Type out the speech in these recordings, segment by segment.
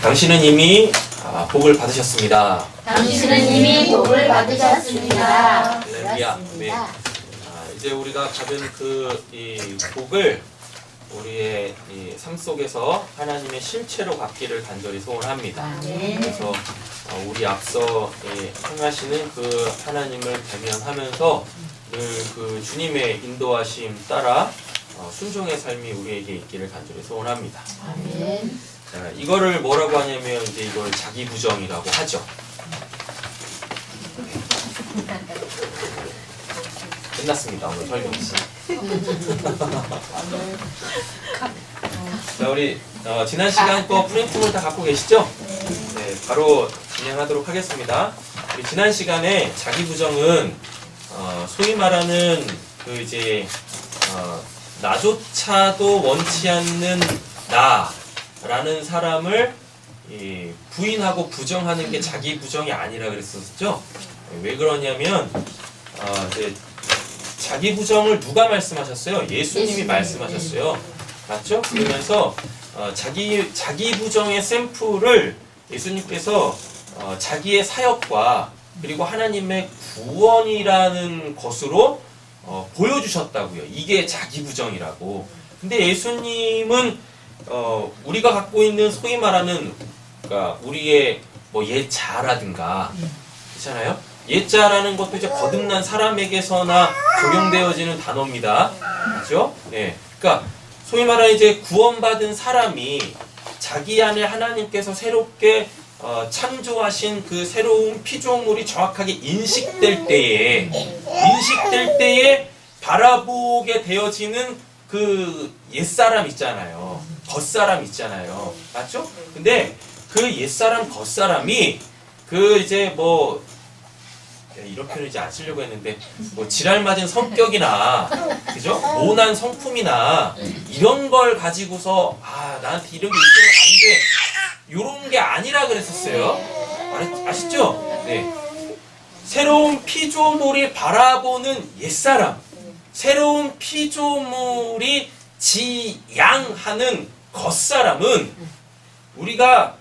당신은 이미 복을 받으셨습니다. 당신은 이미 복을 받으셨습니다. 할렐루야. 네. 이제 우리가 받은 이 복을 우리의 이 삶 속에서 하나님의 실체로 갖기를 간절히 소원합니다. 그래서 우리 앞서 행하시는 그 하나님을 대면하면서 늘 그 주님의 인도하심 따라 순종의 삶이 우리에게 있기를 간절히 소원합니다. 아멘. 자, 이거를 뭐라고 하냐면 이제 이걸 자기 부정이라고 하죠. 끝났습니다. 오늘 설명이. 자, 우리 지난 시간 거 프린트물 다 갖고 계시죠? 네, 바로 진행하도록 하겠습니다. 우리 지난 시간에 자기 부정은 소위 말하는 그 이제 나조차도 원치 않는 나라는 사람을 부인하고 부정하는 게 자기 부정이 아니라 그랬었죠. 왜 그러냐면 이제 자기 부정을 누가 말씀하셨어요? 예수님이 말씀하셨어요. 맞죠? 그러면서 자기 부정의 샘플을 예수님께서 자기의 사역과 그리고 하나님의 구원이라는 것으로 보여주셨다고요. 이게 자기 부정이라고. 근데 예수님은 우리가 갖고 있는 소위 말하는 그러니까 우리의 뭐 예자라든가 그렇잖아요. 예자라는 것도 이제 거듭난 사람에게서나 적용되어지는 단어입니다. 그렇죠? 네. 그러니까 소위 말하는 이제 구원받은 사람이 자기 안에 하나님께서 새롭게 창조하신 그 새로운 피조물이 정확하게 인식될 때에 바라보게 되어지는 그 옛사람 있잖아요. 겉사람 있잖아요. 맞죠? 근데 그 옛사람 겉사람이 그 이제 뭐 이런 표현을 이제 안 쓰려고 했는데 뭐 지랄 맞은 성격이나 그죠? 모난 성품이나 이런 걸 가지고서 나한테 이런 게 있으면 안 돼. 요런 게 아니라 그랬었어요. 아시죠? 네. 새로운 피조물이 바라보는 옛사람, 새로운 피조물이 지양하는 겉사람은 우리가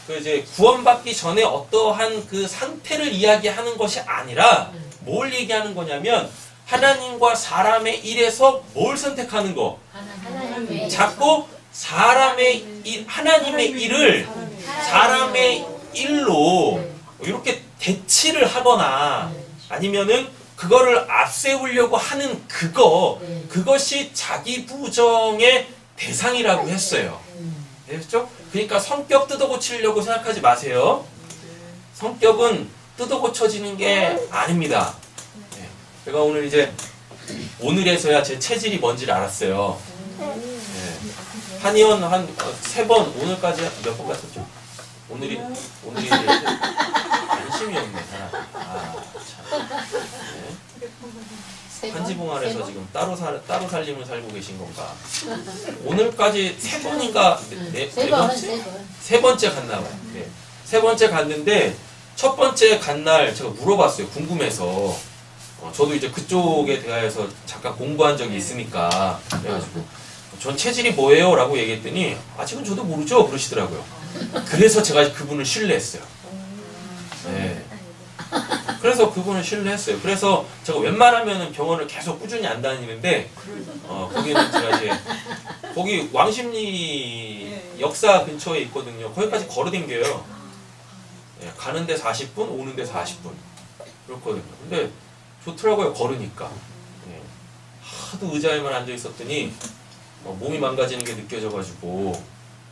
그 이제 구원받기 전에 어떠한 그 상태를 이야기하는 것이 아니라 뭘 얘기하는 거냐면 하나님과 사람의 일에서 뭘 선택하는 거? 자꾸 하나님의 일을 사람의 일로 이렇게 대치를 하거나 아니면은 그거를 앞세우려고 하는 그것이 자기 부정의 대상이라고 했어요. 됐죠? 그러니까 성격 뜯어고치려고 생각하지 마세요. 성격은 뜯어고쳐지는 게 아닙니다. 네. 제가 오늘에서야 제 체질이 뭔지를 알았어요. 네. 한의원 한 3번, 오늘까지 몇 번 갔었죠? 오늘이 안심이었네, 하나. 참. 네. 한지봉안에서 지금 따로 살림을 살고 계신 건가? 오늘까지 3번인가? 네 번째? 3번째 갔나 봐요. 네. 3번째 갔는데 첫 번째 간 날 제가 물어봤어요. 궁금해서. 저도 이제 그쪽에 대하여서 잠깐 공부한 적이 있으니까 그래가지고 전 체질이 뭐예요? 라고 얘기했더니 아직은 저도 모르죠? 그러시더라고요. 그래서 제가 그분을 신뢰했어요. 네. 그래서 그분을 신뢰했어요. 그래서 제가 웬만하면 병원을 계속 꾸준히 안 다니는데 거기는 제가 이제 거기 왕십리 역사 근처에 있거든요. 거기까지 걸어 댕겨요. 네, 가는데 40분, 오는데 40분 그렇거든요. 근데 좋더라고요. 걸으니까. 네. 하도 의자에만 앉아 있었더니 몸이 망가지는 게 느껴져가지고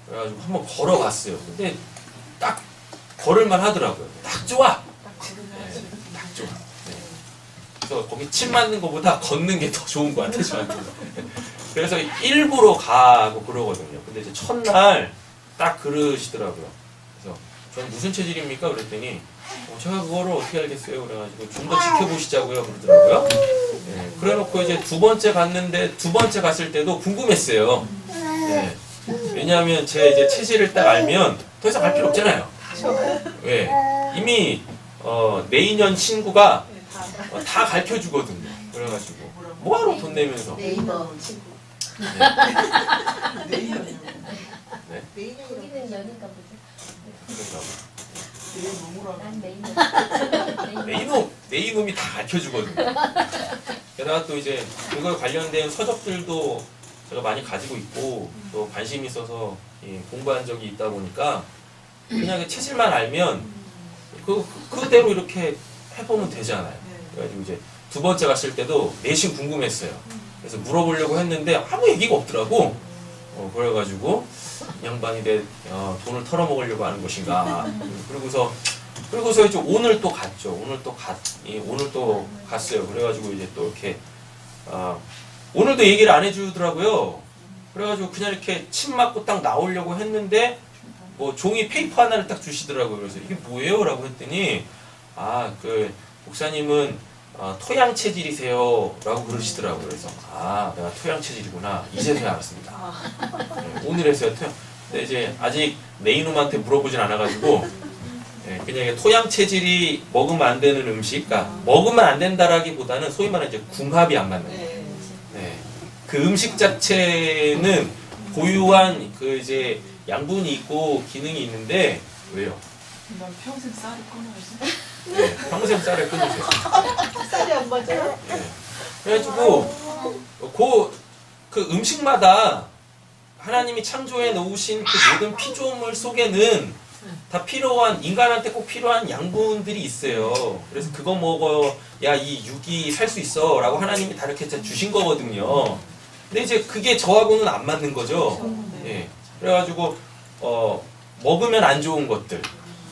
그래가지고 한번 걸어봤어요. 근데 딱 걸을만 하더라고요. 딱 좋아. 네, 딱 좋아. 네. 그래서 거기 침 맞는 것보다 걷는 게 더 좋은 것 같아요. 저한테. 그래서 일부러 가고 그러거든요. 근데 이제 첫날 딱 그러시더라고요. 그래서 저는 무슨 체질입니까? 그랬더니 제가 그거를 어떻게 알겠어요? 그래가지고 좀 더 지켜보시자고요. 그러더라고요. 네, 그래놓고 이제 두 번째 갔을 때도 궁금했어요. 네. 왜냐하면 제 이제 체질을 딱 알면 더 이상 갈 필요 없잖아요. 왜? 이미 내인년 친구가 다 가르쳐주거든요. 그래가지고 뭐하러 돈 내면서. 네이버 친구. 네. 네. 거기는 여니까 보지. 그런가 봐. 난 메인. 내 이놈이 다 가르쳐주거든요. 게다가 또 이제 그거에 관련된 서적들도 제가 많이 가지고 있고 또 관심이 있어서 공부한 적이 있다 보니까 그냥 그 체질만 알면 그대로 이렇게 해보면 되잖아요. 그래가지고 이제 두 번째 갔을 때도 내심 궁금했어요. 그래서 물어보려고 했는데 아무 얘기가 없더라고. 그래가지고 이 양반이 내 돈을 털어먹으려고 하는 것인가. 그리고서 이제 오늘 또 갔죠. 오늘 또 갔어요. 그래가지고 이제 또 이렇게 오늘도 얘기를 안 해주더라고요. 그래가지고 그냥 이렇게 침 맞고 딱 나오려고 했는데 뭐 종이 페이퍼 하나를 딱 주시더라고요. 그래서 이게 뭐예요? 라고 했더니 그 목사님은 토양 체질이세요? 라고 그러시더라고요. 그래서 내가 토양 체질이구나. 이제서야 알았습니다. 네, 오늘에서야 토양. 근데 이제 아직 내 이놈한테 물어보진 않아가지고 그냥 토양 체질이 먹으면 안 되는 음식, 그러니까 먹으면 안 된다라기보다는 소위 말하는 이제 궁합이 안 맞는 거예요. 네. 그 음식 자체는 고유한 그 이제 양분이 있고 기능이 있는데 왜요? 난 평생 쌀을 끊어야지. 네, 평생 쌀을 끊으세요. 쌀이 안 맞아요? 네. 그래가지고 그 음식마다 하나님이 창조해 놓으신 그 모든 피조물 속에는 다 필요한 인간한테 꼭 필요한 양분들이 있어요. 그래서 그거 먹어야 이 육이 살 수 있어라고 하나님이 다 이렇게 주신 거거든요. 근데 이제 그게 저하고는 안 맞는 거죠. 예. 그래가지고 먹으면 안 좋은 것들,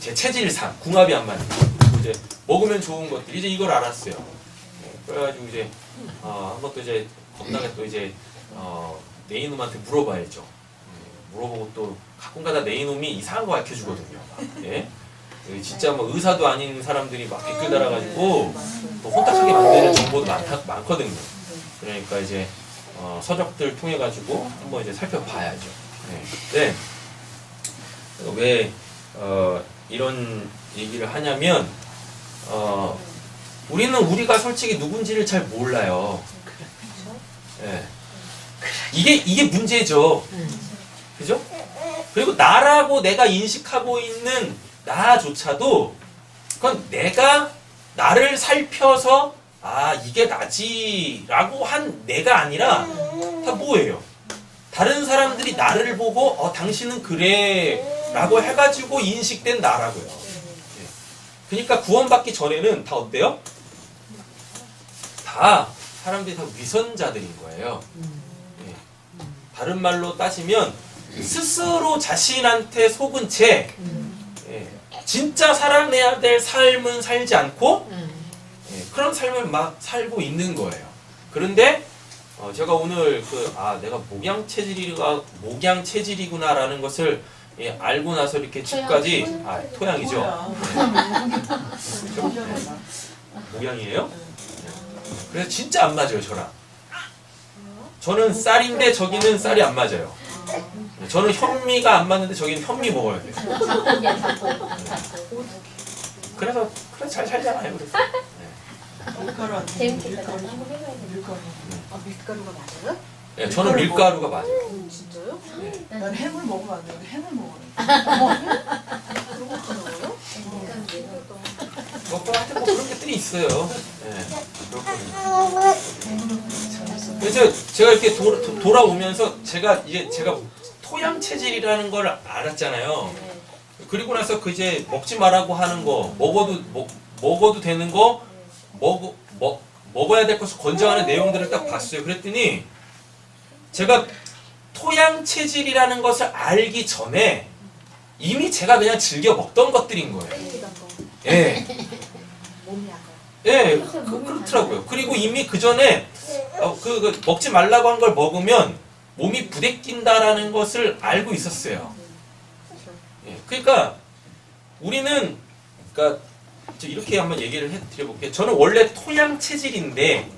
제 체질상 궁합이 안 맞는 거. 이제 먹으면 좋은 것들 이제 이걸 알았어요. 예. 그래가지고 이제 한번 또 이제 겁나게 또 이제 내 이놈한테 물어봐야죠. 예. 물어보고 또 가끔가다 내 이놈이 이상한 거 가르쳐주거든요. 예. 진짜 뭐 의사도 아닌 사람들이 막 댓글 달아가지고 또 혼탁하게 만드는 정보도 많거든요. 그러니까 이제 서적들 통해 가지고 한번 이제 살펴봐야죠. 네. 왜 이런 얘기를 하냐면 우리가 솔직히 누군지를 잘 몰라요. 네. 이게 문제죠. 그죠? 그리고 나라고 내가 인식하고 있는 나조차도 그건 내가 나를 살펴서 이게 나지라고 한 내가 아니라 다 뭐예요? 다른 사람들이 나를 보고 당신은 그래 라고 해가지고 인식된 나라고요. 그러니까 구원받기 전에는 다 어때요? 다 사람들이 다 위선자들인 거예요. 다른 말로 따지면 스스로 자신한테 속은 채 진짜 살아내야 될 삶은 살지 않고 그런 삶을 막 살고 있는 거예요. 그런데 제가 오늘 내가 목양 체질이구나라는 것을 알고 나서 이렇게 집까지 토양이죠. 목양이에요? 그래서 진짜 안 맞아요, 저랑. 저는 쌀인데 저기는 쌀이 안 맞아요. 저는 현미가 안 맞는데 저기는 현미 먹어야 돼요. 그래서 잘 살잖아요. 그래서. 밀가루 안 재밌겠다. 밀가루. 한번 해봐야 돼. 밀가루. 밀가루가 맞아요? 네, 저는 밀가루가 맞아요. 진짜요? 네. 난 햄을 먹으면 안 되는데 햄을 먹어요. 그런 것도 먹어요? 하여튼 뭐 그런 것들이 있어요. 네, 그렇거든요. 그래서 제가 이렇게 돌아오면서 제가 토양 체질이라는 걸 알았잖아요. 그리고 나서 그 이제 먹지 말라고 하는 거, 먹어도 되는 거, 먹어야 될 것을 권장하는 내용들을 딱 봤어요. 그랬더니 제가 토양 체질이라는 것을 알기 전에 이미 제가 그냥 즐겨 먹던 것들인 거예요. 예. 예, 그렇더라고요. 그리고 이미 그 전에 먹지 말라고 한 걸 먹으면 몸이 부대낀다라는 것을 알고 있었어요. 예, 그러니까 우리는 이렇게 한번 얘기를 해드려볼게요. 저는 원래 토양 체질인데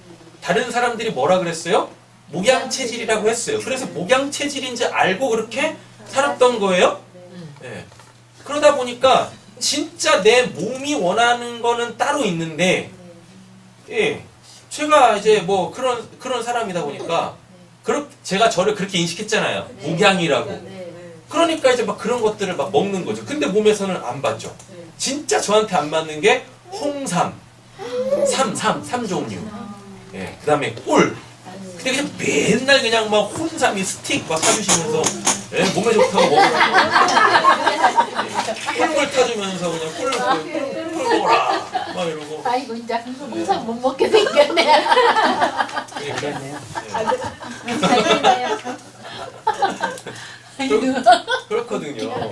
다른 사람들이 뭐라 그랬어요? 목양 체질이라고 했어요. 그래서 목양 체질인지 알고 그렇게 살았던 거예요. 예. 그러다 보니까 진짜 내 몸이 원하는 거는 따로 있는데, 제가 이제 뭐 그런 사람이다 보니까 제가 저를 그렇게 인식했잖아요. 목양이라고. 그러니까 이제 막 그런 것들을 막 먹는 거죠. 근데 몸에서는 안 받죠. 진짜 저한테 안 맞는 게 홍삼, 삼 종류. 예, 그 다음에 꿀. 근데 그냥 맨날 그냥 막 홍삼이 스틱 막 사주시면서 예, 몸에 좋다고 먹으라고. 예, 꿀물 타주면서 그냥 꿀 먹어라. 막 이러고. 아이고 이제 홍삼 못 먹게 생겼네. 예, 그러네요. 그렇거든요.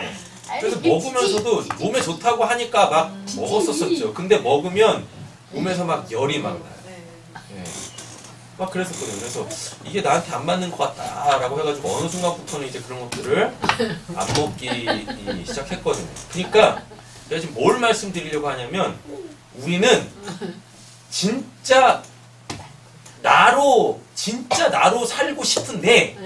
그래서 먹으면서도 몸에 좋다고 하니까 막 먹었었죠. 근데 먹으면 몸에서 막 열이 막 나요. 예. 막 그랬었거든요. 그래서 이게 나한테 안 맞는 것 같다라고 해가지고 어느 순간부터는 이제 그런 것들을 안 먹기 시작했거든요. 그러니까 제가 지금 뭘 말씀드리려고 하냐면 우리는 진짜 나로 살고 싶은데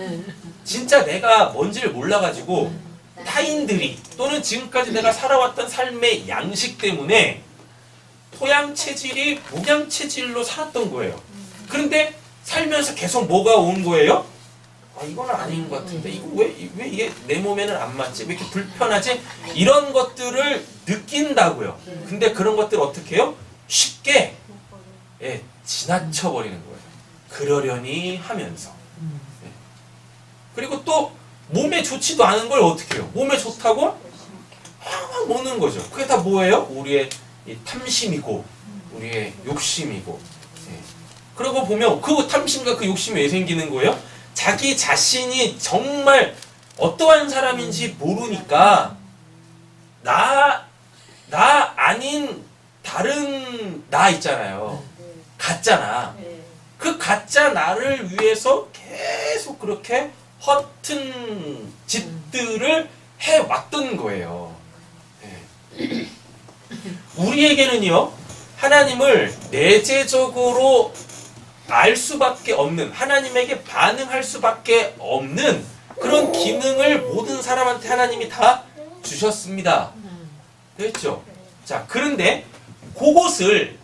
진짜 내가 뭔지를 몰라가지고 타인들이 또는 지금까지 내가 살아왔던 삶의 양식 때문에 토양 체질이 목양 체질로 살았던 거예요. 그런데 살면서 계속 뭐가 온 거예요? 아, 이건 아닌 것 같은데 이거 왜 이게 내 몸에는 안 맞지? 왜 이렇게 불편하지? 이런 것들을 느낀다고요. 근데 그런 것들 어떻게 해요? 쉽게 예, 지나쳐 버리는 거예요. 그러려니 하면서. 예. 그리고 또 몸에 좋지도 않은 걸 어떻게 해요? 몸에 좋다고 막 먹는 거죠. 그게 다 뭐예요? 우리의 이 탐심이고 우리의 욕심이고. 예. 그러고 보면 그 탐심과 그 욕심이 왜 생기는 거예요? 자기 자신이 정말 어떠한 사람인지 모르니까 나 아닌 다른 나 있잖아요. 가짜나. 그 가짜 나를 위해서 계속 그렇게 허튼 짓들을 해왔던 거예요. 네. 우리에게는요, 하나님을 내재적으로 알 수밖에 없는, 하나님에게 반응할 수밖에 없는 그런 기능을 모든 사람한테 하나님이 다 주셨습니다. 됐죠? 자, 그런데 그것을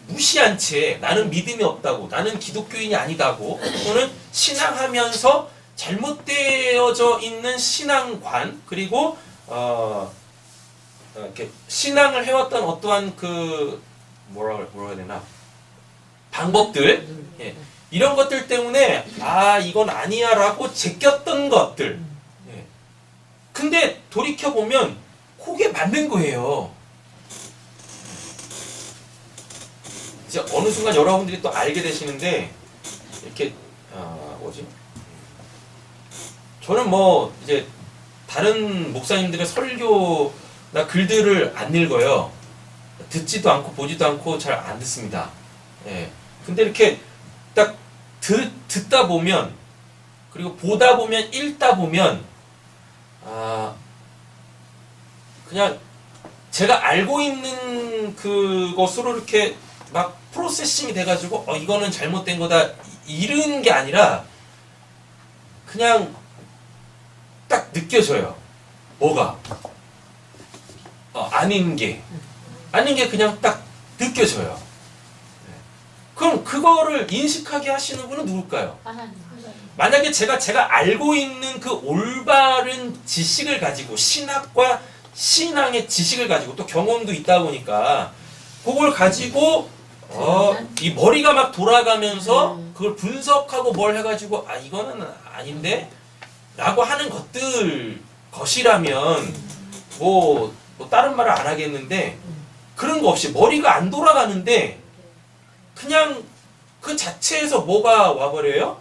무시한 채 나는 믿음이 없다고, 나는 기독교인이 아니다고, 또는 신앙하면서 잘못되어져 있는 신앙관, 그리고 이렇게 신앙을 해왔던 어떠한 그 뭐라 해야 되나 방법들, 예, 이런 것들 때문에 아 이건 아니야라고 제꼈던 것들. 예. 근데 돌이켜 보면 그게 맞는 거예요. 이제 어느 순간 여러분들이 또 알게 되시는데 이렇게 뭐지? 저는 뭐 이제 다른 목사님들의 설교나 글들을 안 읽어요. 듣지도 않고 보지도 않고 잘 안 듣습니다. 예. 근데 이렇게 딱 듣다 보면 그리고 보다 보면 읽다 보면 그냥 제가 알고 있는 그것으로 이렇게 막 프로세싱이 돼가지고 이거는 잘못된 거다 이런 게 아니라 그냥 딱 느껴져요. 뭐가 아닌 게 그냥 딱 느껴져요. 그럼 그거를 인식하게 하시는 분은 누굴까요? 만약에 제가 알고 있는 그 올바른 지식을 가지고 신학과 신앙의 지식을 가지고 또 경험도 있다 보니까 그걸 가지고 이 머리가 막 돌아가면서 그걸 분석하고 뭘 해가지고 이거는 아닌데 라고 하는 것이라면 뭐 다른 말을 안 하겠는데 그런 거 없이 머리가 안 돌아가는데 그냥 그 자체에서 뭐가 와버려요?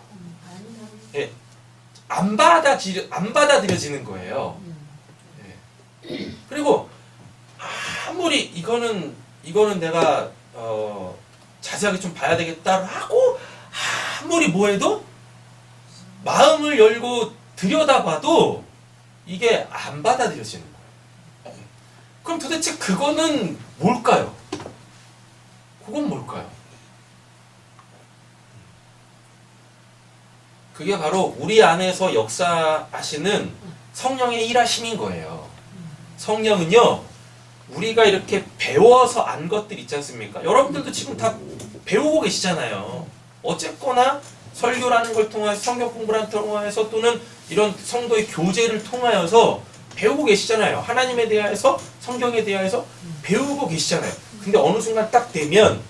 예, 안 받아들여지는 거예요. 예. 그리고 아무리 이거는 내가 자세하게 좀 봐야 되겠다라고 아무리 뭐해도 마음을 열고 들여다봐도 이게 안 받아들여지는 거예요. 그럼 도대체 그거는 뭘까요? 그건 뭘까요? 그게 바로 우리 안에서 역사하시는 성령의 일하심인 거예요. 성령은요, 우리가 이렇게 배워서 안 것들 있지 않습니까? 여러분들도 지금 다 배우고 계시잖아요. 어쨌거나 설교라는 걸 통해서 성경 공부라는 걸 통해서 또는 이런 성도의 교제를 통하여서 배우고 계시잖아요. 하나님에 대해서 성경에 대해서 배우고 계시잖아요. 근데 어느 순간 딱 되면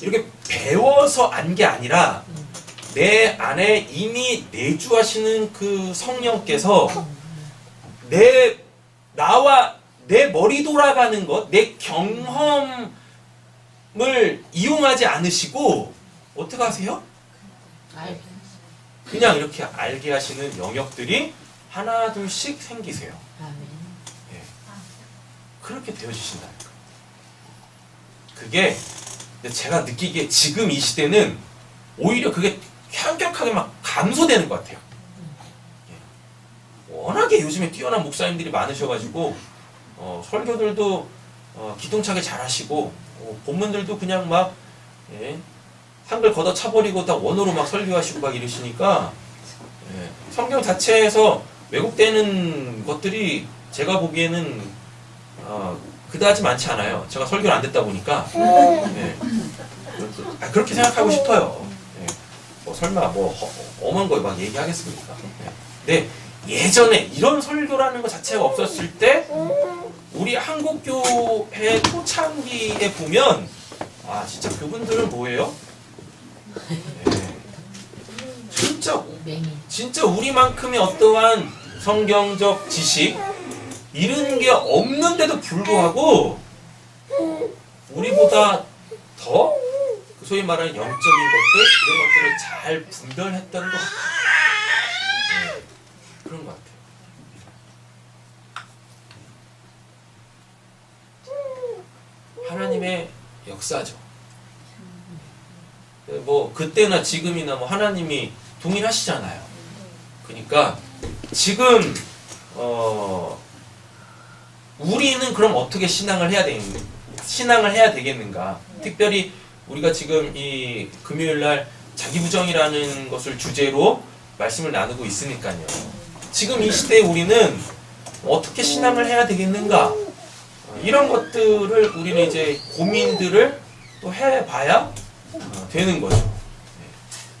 이렇게 배워서 안 게 아니라 내 안에 이미 내주하시는 그 성령께서 나와 내 머리 돌아가는 것, 내 경험을 이용하지 않으시고 어떻게 하세요? 그냥 이렇게 알게 하시는 영역들이 하나 둘씩 생기세요. 예. 그렇게 되어지신다니까. 그게 제가 느끼기에 지금 이 시대는 오히려 그게 현격하게 막 감소되는 것 같아요. 예. 워낙에 요즘에 뛰어난 목사님들이 많으셔가지고 설교들도 기똥차게 잘하시고 본문들도 그냥 막 예, 한글 걷어 차버리고 다 원어로 막 설교하시고 막 이러시니까 예, 성경 자체에서 왜곡되는 것들이 제가 보기에는 그다지 많지 않아요. 제가 설교를 안 듣다 보니까 예, 그렇게 생각하고 싶어요. 예, 뭐 설마 뭐 엄한 거 막 얘기하겠습니까? 예. 근데 예전에 이런 설교라는 것 자체가 없었을 때 우리 한국교회 초창기에 보면 진짜 그분들은 뭐예요? 예, 진짜 우리만큼의 어떠한 성경적 지식 이런 게 없는데도 불구하고 우리보다 더 소위 말하는 영적인 것들 이런 것들을 잘 분별했다는 것 같아요. 네, 그런 것 같아요. 하나님의 역사죠. 뭐 그때나 지금이나 뭐 하나님이 동일하시잖아요. 그러니까 지금 우리는 그럼 어떻게 신앙을 해야 되겠는가? 특별히 우리가 지금 이 금요일날 자기부정이라는 것을 주제로 말씀을 나누고 있으니까요. 지금 이 시대에 우리는 어떻게 신앙을 해야 되겠는가? 이런 것들을 우리는 이제 고민들을 또 해봐야 되는 거죠.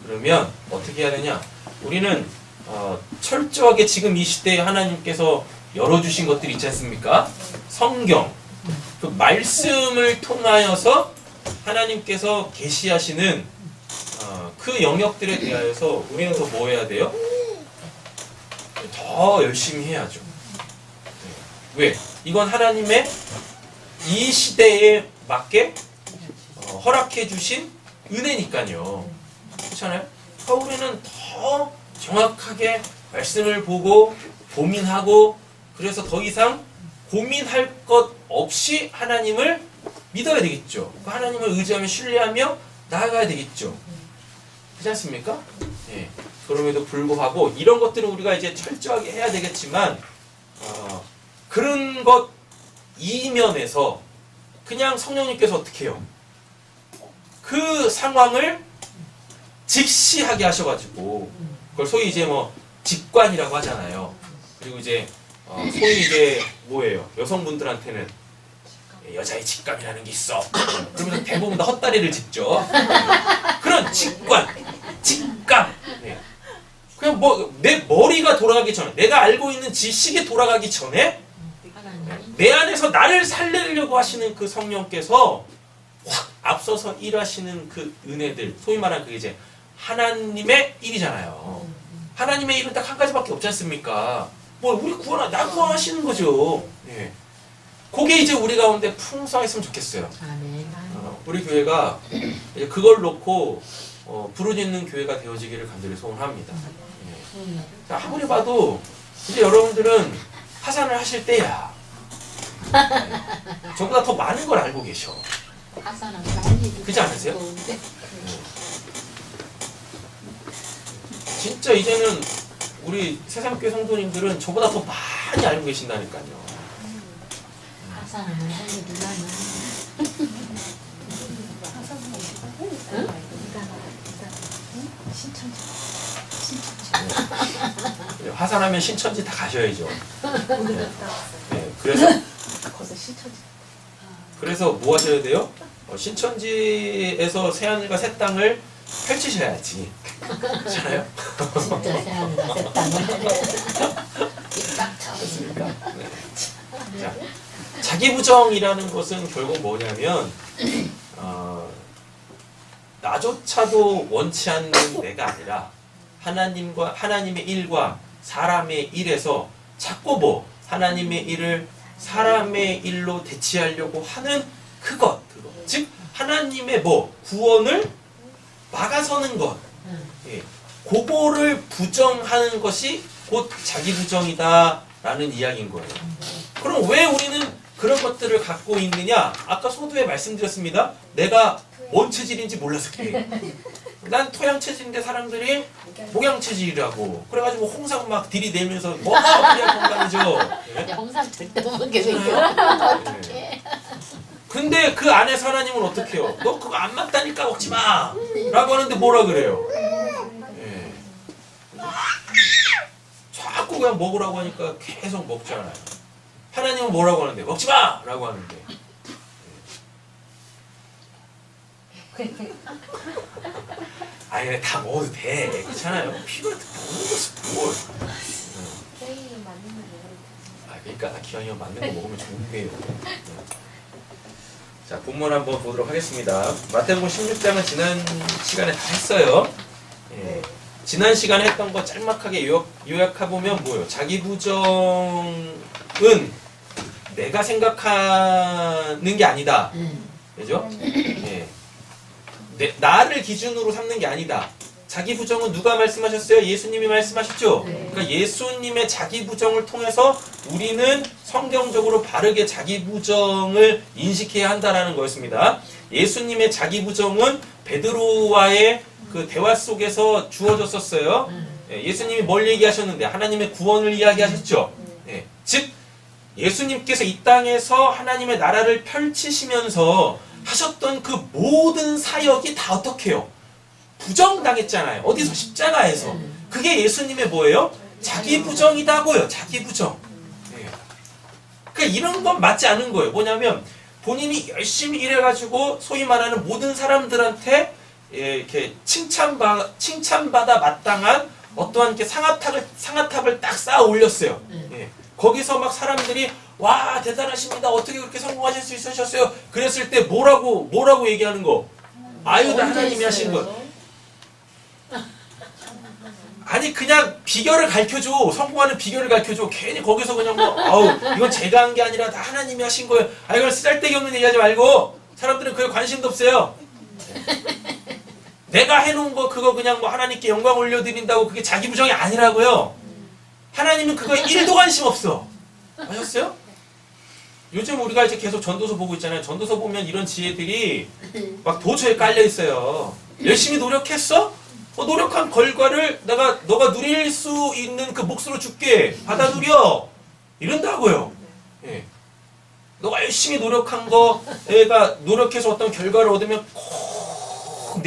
그러면 어떻게 해야 되냐? 우리는 철저하게 지금 이 시대에 하나님께서 열어주신 것들이 있지 않습니까? 성경, 그 말씀을 통하여서 하나님께서 계시하시는 그 영역들에 대하여서 우리는 더 뭐 해야 돼요? 더 열심히 해야죠. 왜? 이건 하나님의 이 시대에 맞게 허락해 주신 은혜니까요. 그렇잖아요? 그러니까 우리는 더 정확하게 말씀을 보고 고민하고 그래서 더 이상 고민할 것 없이 하나님을 믿어야 되겠죠. 하나님을 의지하며 신뢰하며 나아가야 되겠죠. 그렇지 않습니까? 예. 그럼에도 불구하고 이런 것들은 우리가 이제 철저하게 해야 되겠지만 그런 것 이면에서 그냥 성령님께서 어떻게 해요? 그 상황을 직시하게 하셔가지고 그걸 소위 이제 뭐 직관이라고 하잖아요. 그리고 이제 소위 이제 뭐예요? 여성분들한테는 여자의 직감이라는 게 있어. 그러면서 대부분 다 헛다리를 짚죠. 그런 직감. 네. 그냥 뭐 내 머리가 돌아가기 전에, 내가 알고 있는 지식이 돌아가기 전에 내 안에서 나를 살리려고 하시는 그 성령께서 확 앞서서 일하시는 그 은혜들, 소위 말하는 그게 이제 하나님의 일이잖아요. 하나님의 일은 딱 한 가지밖에 없지 않습니까? 뭐 우리 나 구원하시는 거죠. 네. 그게 이제 우리 가운데 풍성했으면 좋겠어요. 우리 교회가 이제 그걸 놓고 부르짖는 교회가 되어지기를 간절히 소원합니다. 네. 아무리 봐도 이제 여러분들은 파산을 하실 때야. 네. 저보다 더 많은 걸 알고 계셔. 그렇지 않으세요? 네. 진짜 이제는 우리 세상교회 성도님들은 저보다 더 많이 알고 계신다니까요. 화산하면 신천지 다 가셔야죠. 네, 그래서 뭐 하셔야 돼요? 신천지에서 새하늘과 새 땅을 펼치셔야지. 그렇잖아요? 진짜 세상이다 세상을. 딱 맞습니까? 네. 자, 자기 부정이라는 것은 결국 뭐냐면 나조차도 원치 않는 내가 아니라 하나님의 일과 사람의 일에서 자꾸 뭐 하나님의 일을 사람의 일로 대치하려고 하는 그것. 즉 하나님의 뭐 구원을 막아서는 것. 예. 그거를 부정하는 것이 곧 자기 부정이다라는 이야기인 거예요. 그럼 왜 우리는 그런 것들을 갖고 있느냐? 아까 서두에 말씀드렸습니다. 내가 뭔 체질인지 몰라서 그래. 난 토양 체질인데 사람들이 목양 체질이라고. 그래가지고 홍삼 막 들이대면서 뭐 그래야 건강이죠. 예? 홍삼 절대 못 먹게 생겨. 어떡해. 근데 그 안에서 하나님은 어떻게 해요? 너 그거 안 맞다니까 먹지 마! 라고 하는데 뭐라 그래요? 예. 자꾸 그냥 먹으라고 하니까 계속 먹잖아요. 하나님은 뭐라고 하는데? 먹지 마! 라고 하는데. 아니 다 먹어도 돼. 괜찮아요. 필요할 때 먹는 것이 뭘. 그러니까 기왕이면 맞는 거 먹으면 좋은 거예요. 자, 본문 한번 보도록 하겠습니다. 마태복음 16장은 지난 시간에 다 했어요. 예. 지난 시간에 했던 거 짤막하게 요약해보면 뭐예요? 자기 부정은 내가 생각하는 게 아니다. 그죠? 예. 나를 기준으로 삼는 게 아니다. 자기 부정은 누가 말씀하셨어요? 예수님이 말씀하셨죠? 그러니까 예수님의 자기 부정을 통해서 우리는 성경적으로 바르게 자기 부정을 인식해야 한다라는 거였습니다. 예수님의 자기 부정은 베드로와의 그 대화 속에서 주어졌었어요. 예수님이 뭘 얘기하셨는데 하나님의 구원을 이야기하셨죠. 즉 예수님께서 이 땅에서 하나님의 나라를 펼치시면서 하셨던 그 모든 사역이 다 어떻게 해요? 부정당했잖아요. 어디서? 십자가에서. 그게 예수님의 뭐예요? 자기 부정이다고요. 자기 부정. 그러니까 이런 건 맞지 않은 거예요. 뭐냐면 본인이 열심히 일해가지고 소위 말하는 모든 사람들한테 이렇게 칭찬받아 마땅한 어떠한 이렇게 상아탑을 딱 쌓아 올렸어요. 거기서 막 사람들이 와 대단하십니다. 어떻게 그렇게 성공하실 수 있으셨어요? 그랬을 때 뭐라고 얘기하는 거? 아유 다 하나님이 하신 것. 아니 그냥 비결을 가르쳐줘. 성공하는 비결을 가르쳐줘. 괜히 거기서 그냥 뭐 아우 이건 제가 한 게 아니라 다 하나님이 하신 거예요. 아 이건 쓰잘데기 없는 얘기하지 말고 사람들은 그게 관심도 없어요. 내가 해놓은 거 그거 그냥 뭐 하나님께 영광 올려드린다고 그게 자기 부정이 아니라고요. 하나님은 그거에 1도 관심 없어. 아셨어요? 요즘 우리가 이제 계속 전도서 보고 있잖아요. 전도서 보면 이런 지혜들이 막 도처에 깔려 있어요. 열심히 노력했어? 노력한 결과를 너가 누릴 수 있는 그 몫으로 줄게. 받아 누려. 이런다고요. 예. 너가 열심히 노력한 거, 내가 노력해서 어떤 결과를 얻으면 꼭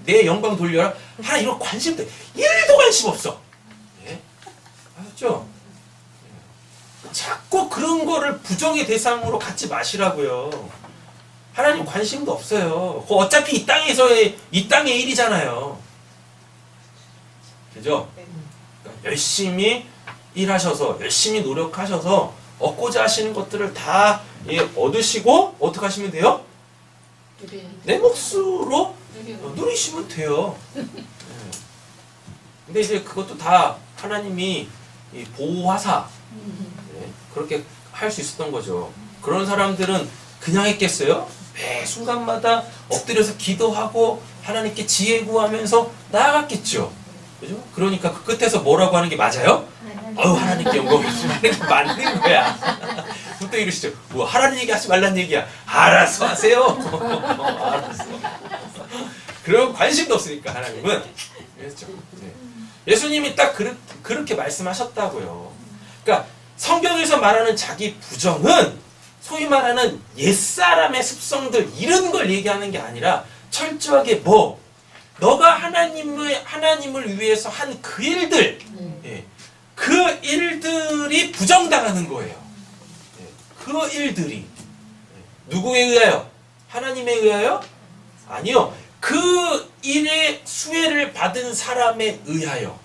내 영광 돌려라. 하나 이런 관심도 1도 관심 없어. 예? 아셨죠? 자꾸 그런 거를 부정의 대상으로 갖지 마시라고요. 하나님 관심도 없어요. 어차피 이 땅의 일이잖아요. 그죠? 그러니까 열심히 일하셔서 열심히 노력하셔서 얻고자 하시는 것들을 다 얻으시고 어떻게 하시면 돼요? 내 몫으로 누리시면 돼요. 근데 이제 그것도 다 하나님이 보호하사 그렇게 할 수 있었던 거죠. 그런 사람들은 그냥 했겠어요? 매 순간마다 엎드려서 기도하고 하나님께 지혜 구하면서 나아갔겠죠. 그죠? 그러니까 그 끝에서 뭐라고 하는 게 맞아요? 하나님께 영광을 하는 게 맞는 거야. 또 이러시죠. 뭐 하라는 얘기 하지 말라는 얘기야. 알아서 하세요. 알았어. 그런 관심도 없으니까 하나님은. 그렇죠. 예수님이 딱 그렇게 말씀하셨다고요. 그러니까 성경에서 말하는 자기 부정은 소위 말하는 옛사람의 습성들 이런 걸 얘기하는 게 아니라 철저하게 너가 하나님을 위해서 한 그 일들 그 일들이 부정당하는 거예요. 그 일들이 누구에 의하여? 하나님에 의하여? 아니요. 그 일의 수혜를 받은 사람에 의하여.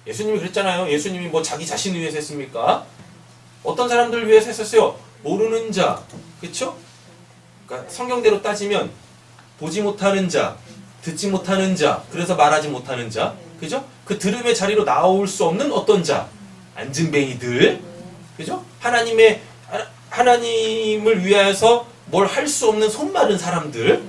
예수님이 그랬잖아요. 예수님이 뭐 자기 자신을 위해서 했습니까? 어떤 사람들을 위해서 했었어요? 모르는 자, 그렇죠? 그러니까 성경대로 따지면 보지 못하는 자, 듣지 못하는 자, 그래서 말하지 못하는 자, 그죠? 그 들음의 자리로 나올 수 없는 어떤 자, 안진뱅이들, 그죠? 하나님을 위하여서 뭘 할 수 없는 손마른 사람들,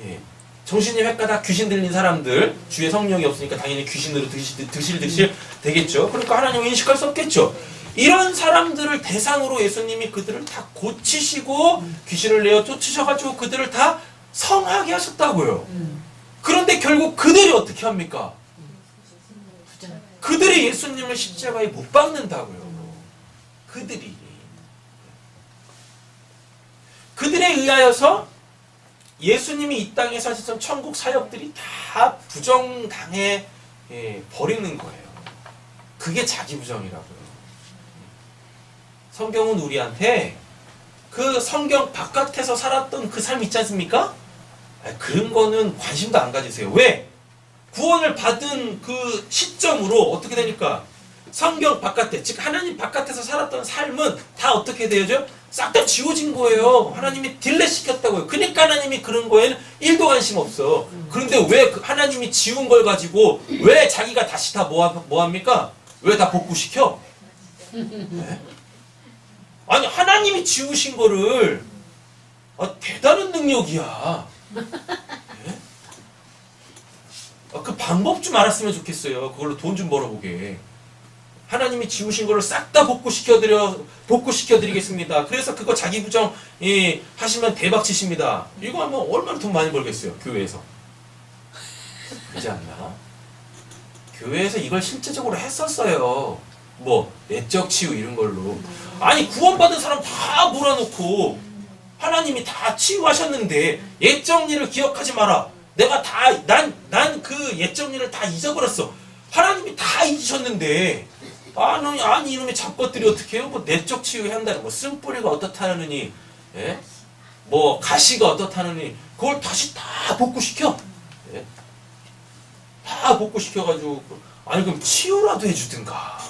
예. 정신이 헷가다 귀신 들린 사람들, 주의 성령이 없으니까 당연히 귀신으로 드실 되겠죠. 그러니까 하나님을 인식할 수 없겠죠. 이런 사람들을 대상으로 예수님이 그들을 다 고치시고 귀신을 내어 쫓으셔가지고 그들을 다 성하게 하셨다고요. 그런데 결국 그들이 어떻게 합니까? 그들이 예수님을 십자가에 못 박는다고요. 그들에 의하여서 예수님이 이 땅에서 하셨던 천국 사역들이 다 부정당해 버리는 거예요. 그게 자기 부정이라고요. 성경은 우리한테 그 성경 바깥에서 살았던 그 삶 있지 않습니까? 그런 거는 관심도 안 가지세요. 왜? 구원을 받은 그 시점으로 어떻게 되니까? 성경 바깥에, 즉 하나님 바깥에서 살았던 삶은 다 어떻게 되어져? 싹 다 지워진 거예요. 하나님이 딜레 시켰다고요. 그러니까 하나님이 그런 거에는 1도 관심 없어. 그런데 왜 하나님이 지운 걸 가지고 왜 자기가 다시 다 뭐합니까? 왜 다 복구시켜? 네? 아니 하나님이 지우신 거를 대단한 능력이야. 네? 그 방법 좀 알았으면 좋겠어요. 그걸로 돈 좀 벌어보게. 하나님이 지우신 거를 싹 다 복구시켜드리겠습니다. 그래서 그거 자기 부정 하시면 대박 치십니다. 이거 하면 얼마나 돈 많이 벌겠어요. 교회에서. 그렇지 않나? 교회에서 이걸 실제적으로 했었어요. 뭐 내적 치유 이런 걸로. 아니 구원받은 사람 다 몰아놓고 하나님이 다 치유하셨는데 옛 정리를 기억하지 마라. 내가 난 그 옛 정리를 다 잊어버렸어. 하나님이 다 잊으셨는데 아니 이놈의 잡것들이 어떻게 해요? 뭐 내적 치유한다는 뭐 쓴뿌리가 어떻다느니, 예? 뭐 가시가 어떻다느니 그걸 다시 다 복구시켜. 예? 다 복구시켜가지고 아니 그럼 치유라도 해주든가.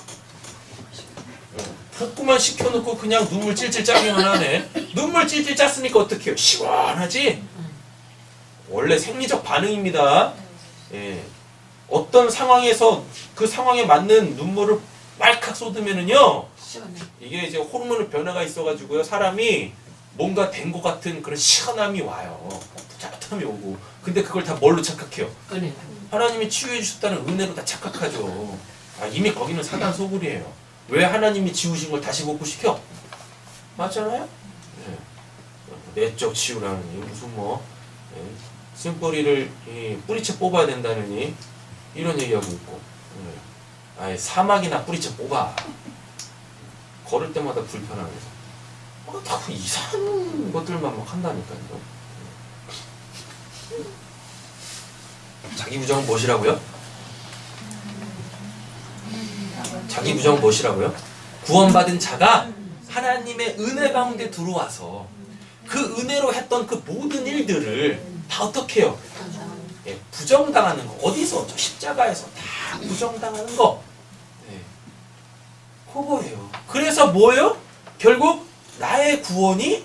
복구만 시켜놓고 그냥 눈물 찔찔 짜기만 하네. 눈물 찔찔 짰으니까 어떻게 해요? 시원하지? 원래 생리적 반응입니다. 예. 어떤 상황에서 그 상황에 맞는 눈물을 말칵 쏟으면은요, 이게 이제 호르몬의 변화가 있어가지고요, 사람이 뭔가 된 것 같은 그런 시원함이 와요. 뿌듯함이 오고. 근데 그걸 다 뭘로 착각해요? 은혜. 하나님이 치유해 주셨다는 은혜로 다 착각하죠. 이미 거기는 사단 소굴이에요. 왜 하나님이 지우신 걸 다시 복구시켜? 맞잖아요? 네. 내적 치유라느니 무슨 뭐 쓴뿌리를 뿌리채 뽑아야 된다느니 이런 얘기하고 있고, 아예 사막이나 뿌리채 뽑아. 걸을 때마다 불편하면서 자꾸 이상한 것들만 막 한다니까요. 자기 부정은 무엇이라고요? 자기 부정은 무엇이라고요? 구원받은 자가 하나님의 은혜 가운데 들어와서 그 은혜로 했던 그 모든 일들을 다 어떻게 해요? 예, 부정당하는 거. 어디서? 저 십자가에서 다 부정당하는 거. 예, 그거예요. 그래서 뭐예요? 결국 나의 구원이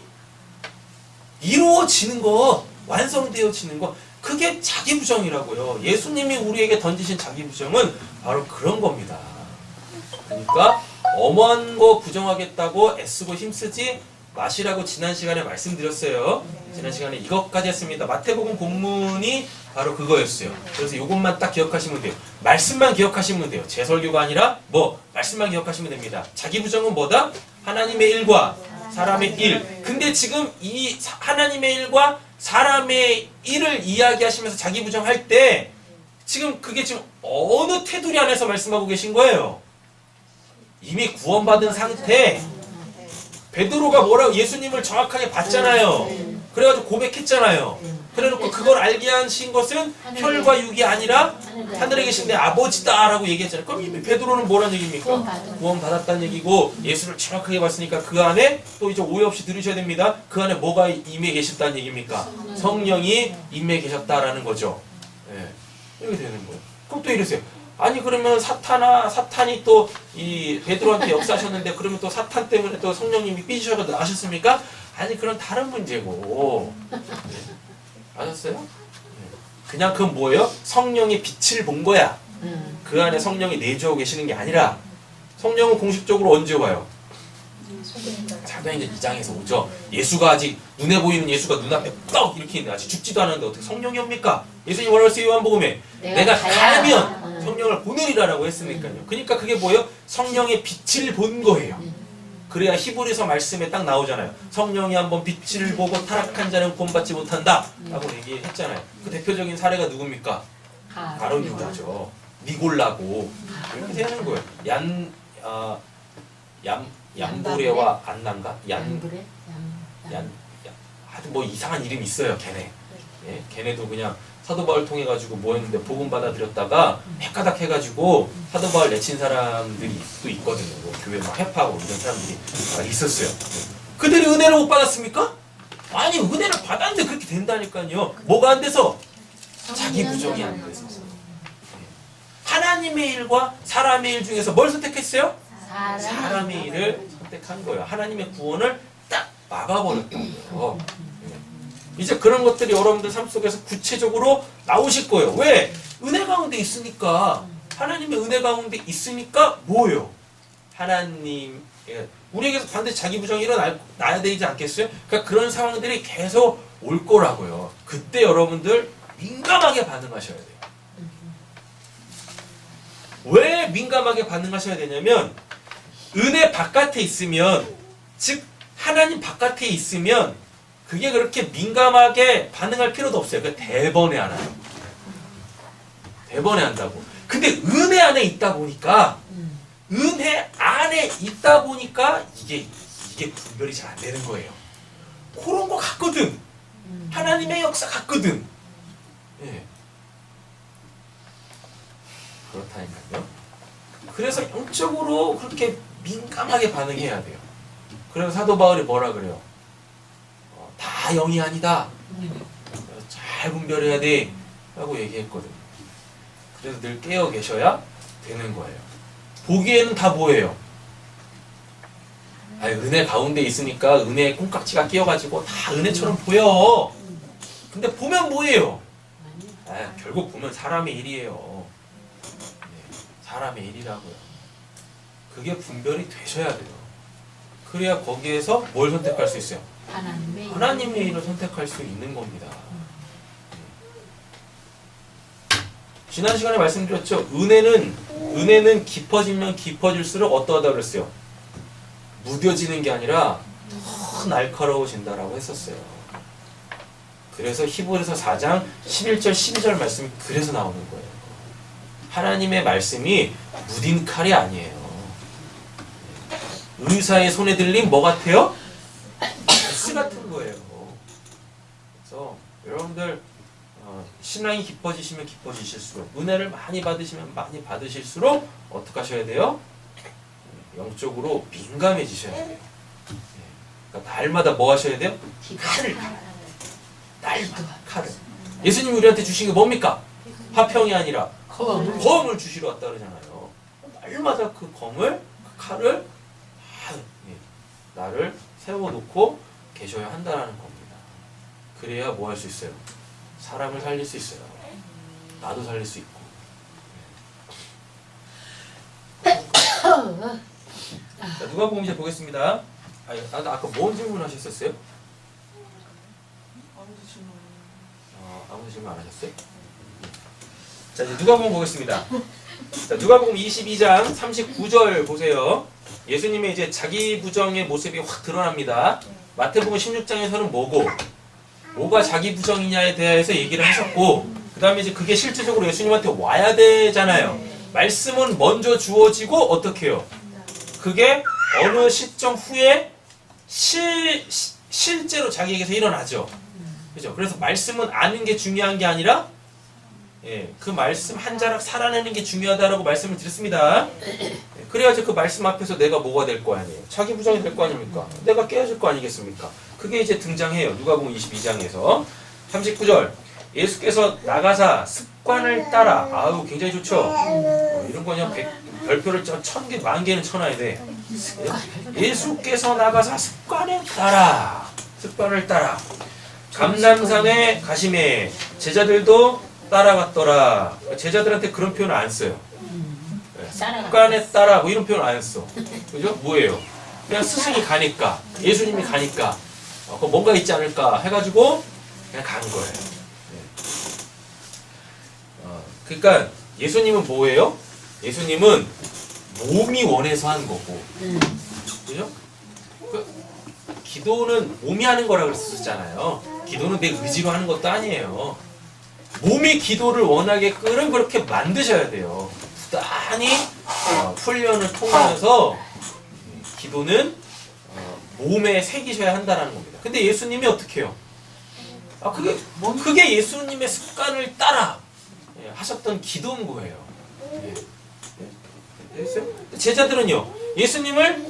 이루어지는 거, 완성되어지는 거, 그게 자기 부정이라고요. 예수님이 우리에게 던지신 자기 부정은 바로 그런 겁니다. 그러니까 엄한 거 부정하겠다고 애쓰고 힘쓰지 마시라고 지난 시간에 말씀드렸어요. 지난 시간에 이것까지 했습니다. 마태복음 본문이 바로 그거였어요. 그래서 이것만 딱 기억하시면 돼요. 말씀만 기억하시면 돼요. 제 설교가 아니라 말씀만 기억하시면 됩니다. 자기 부정은 뭐다? 하나님의 일과 사람의 일. 근데 지금 이 하나님의 일과 사람의 일을 이야기하시면서 자기 부정할 때 지금 그게 지금 어느 테두리 안에서 말씀하고 계신 거예요? 이미 구원받은 상태. 베드로가 뭐라고 예수님을 정확하게 봤잖아요. 그래가지고 고백했잖아요. 그래놓고 그걸 알게 하신 것은 혈과 육이 아니라 하늘에 계신 내 아버지다라고 얘기했잖아요. 그럼 이미 베드로는 뭐란 얘기입니까? 구원 받았다는 얘기고 예수를 정확하게 봤으니까 그 안에 또 이제 오해 없이 들으셔야 됩니다. 그 안에 뭐가 임해 계셨다는 얘기입니까? 성령이 임해 계셨다라는 거죠. 예. 이렇게 되는 거예요. 그럼 또 이러세요. 아니 그러면 사탄이 또 이 베드로한테 역사하셨는데 그러면 또 사탄 때문에 또 성령님이 삐지셔서 나셨습니까? 아니 그런 다른 문제고. 네. 아셨어요? 네. 그냥 그건 뭐예요? 성령의 빛을 본 거야. 그 안에 성령이 내주하고 계시는 게 아니라 성령은 공식적으로 언제 와요? 사도행전 2장에서 오죠. 예수가 아직 눈에 보이는 예수가 눈앞에 떡 이렇게 있는데 아직 죽지도 않았는데 어떻게 성령이 옵니까? 예수님 뭐라고 했어요? 요한복음에 내가 가면 성령을 보내리라라고 했으니까요. 그러니까 그게 뭐예요? 성령의 빛을 본 거예요. 그래야 히브리서 말씀에 딱 나오잖아요. 성령이 한번 빛을 보고 타락한 자는 구원받지 못한다 라고 얘기했잖아요. 그 대표적인 사례가 누굽니까? 가룟 유다죠. 니골라고 이렇게 되는 거예요. 얀보레와 안난가? 하여튼 뭐 이상한 이름이 있어요. 걔네. 예, 걔네도 그냥 사도 바울 통해 가지고 뭐 했는데 복음 받아들였다가 헷가닥 해가지고 사도 바울 내친 사람들이 또 있거든요. 뭐 교회 막 해파하고 이런 사람들이 있었어요. 그들이 은혜를 못 받았습니까? 아니 은혜를 받았는데 그렇게 된다니까요. 뭐가 안 돼서? 자기 부정이 안 돼서. 하나님의 일과 사람의 일 중에서 뭘 선택했어요? 사람의 일을 선택한 거예요. 하나님의 구원을 딱 막아버렸던 거예요. 이제 그런 것들이 여러분들 삶 속에서 구체적으로 나오실 거예요. 왜? 은혜 가운데 있으니까. 하나님의 은혜 가운데 있으니까 뭐예요? 하나님, 우리에게서 반드시 자기 부정이 일어나야 되지 않겠어요? 그러니까 그런 상황들이 계속 올 거라고요. 그때 여러분들 민감하게 반응하셔야 돼요. 왜 민감하게 반응하셔야 되냐면 은혜 바깥에 있으면, 즉 하나님 바깥에 있으면 그게 그렇게 민감하게 반응할 필요도 없어요. 그 대번에 알아요. 대번에 한다고. 근데 은혜 안에 있다 보니까 은혜 안에 있다 보니까 이게 분별이 잘 안 되는 거예요. 그런 거 같거든. 하나님의 역사 같거든. 예. 그렇다니까요. 그래서 영적으로 그렇게 민감하게 반응해야 돼요. 그래서 사도 바울이 뭐라 그래요? 다 영이 아니다. 잘 분별해야 돼. 라고 얘기했거든요. 그래서 늘 깨어 계셔야 되는 거예요. 보기에는 다 뭐예요? 아니, 은혜 가운데 있으니까 은혜의 콩깍지가 끼어가지고 다 은혜처럼 보여. 근데 보면 뭐예요? 결국 보면 사람의 일이에요. 사람의 일이라고요. 그게 분별이 되셔야 돼요. 그래야 거기에서 뭘 선택할 수 있어요? 하나님의 일을 선택할 수 있는 겁니다. 지난 시간에 말씀드렸죠. 은혜는 깊어지면 깊어질수록 어떠하다 그랬어요? 무뎌지는 게 아니라 더 날카로워진다라고 했었어요. 그래서 히브리서 4장 11절 12절 말씀이 그래서 나오는 거예요. 하나님의 말씀이 무딘 칼이 아니에요. 의사의 손에 들린 뭐 같아요? 스 같은 거예요. 그래서 여러분들 신앙이 깊어지시면 깊어지실수록, 은혜를 많이 받으시면 많이 받으실수록 어떻게 하셔야 돼요? 영적으로 민감해지셔야 돼요. 그러니까 날마다 뭐 하셔야 돼요? 날마다 칼을. 예수님이 우리한테 주신 게 뭡니까? 화평이 아니라 검을 주시러 왔다 그러잖아요. 날마다 그 검을, 그 칼을 나를 세워놓고 계셔야 한다는 겁니다. 그래야 뭐 할 수 있어요? 사람을 살릴 수 있어요. 나도 살릴 수 있고. 자, 누가복음 이제 보겠습니다. 아까 뭔 질문 하셨었어요? 아무도 질문 안 하셨어요? 자, 이제 누가복음 보겠습니다. 자, 누가복음 22장 39절 보세요. 예수님의 이제 자기 부정의 모습이 확 드러납니다. 마태복음 16장에서는 뭐가 자기 부정이냐에 대해서 얘기를 하셨고, 그 다음에 이제 그게 실질적으로 예수님한테 와야 되잖아요. 말씀은 먼저 주어지고 어떻게 해요? 그게 어느 시점 후에 실제로 자기에게서 일어나죠. 그죠? 그래서 말씀은 아는 게 중요한 게 아니라 예, 그 말씀 한 자락 살아내는 게 중요하다라고 말씀을 드렸습니다. 예, 그래야지 그 말씀 앞에서 내가 뭐가 될 거 아니에요. 자기 부정이 될 거 아닙니까? 내가 깨어질 거 아니겠습니까? 그게 이제 등장해요. 누가복음 22장에서 39절 예수께서 나가사 습관을 따라 아우 굉장히 좋죠. 이런 거 그냥 별표를 1000개, 10,000개는 쳐놔야 돼. 예수께서 나가사 습관을 따라 감람산에 가심에 제자들도 따라갔더라. 제자들한테 그런 표현을 안 써요. 습관에 따라 뭐 이런 표현 안 써. 그죠? 뭐예요? 그냥 스승이 가니까 예수님이 가니까 뭔가 있지 않을까 해가지고 그냥 간 거예요. 그러니까 예수님은 뭐예요? 예수님은 몸이 원해서 한 거고, 그죠? 기도는 몸이 하는 거라고 그랬었잖아요. 기도는 내 의지로 하는 것도 아니에요. 몸이 기도를 원하게끔 그렇게 만드셔야 돼요. 부단히 훈련을 통하여서 기도는 몸에 새기셔야 한다는 겁니다. 근데 예수님이 어떻게 해요? 그게 예수님의 습관을 따라 하셨던 기도인 거예요. 제자들은요, 예수님을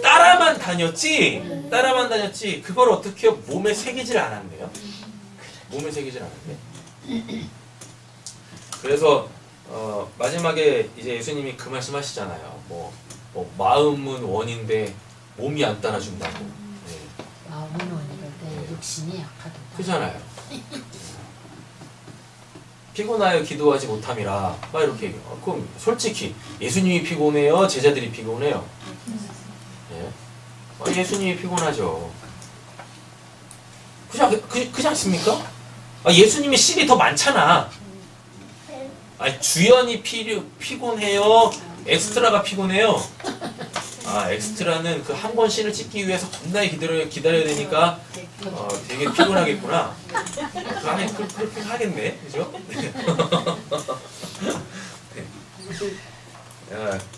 따라만 다녔지, 그걸 어떻게 해요? 몸에 새기질 않았네요. 몸에 새기질 않았네. 그래서 마지막에 이제 예수님이 그 말씀하시잖아요. 뭐 마음은 원인데 몸이 안 따라준다고. 마음은 원인데 육신이 약하다. 그잖아요. 피곤하여 기도하지 못함이라 막 이렇게 얘기해요. 그럼 솔직히 예수님이 피곤해요? 제자들이 피곤해요? 예수님이 피곤하죠. 그지 않습니까? 예수님의 실이 더 많잖아. 주연이 피곤해요? 엑스트라가 피곤해요? 엑스트라는 그 한 번 씬을 찍기 위해서 겁나게 기다려야 되니까 되게 피곤하겠구나. 그렇게 하겠네, 그죠?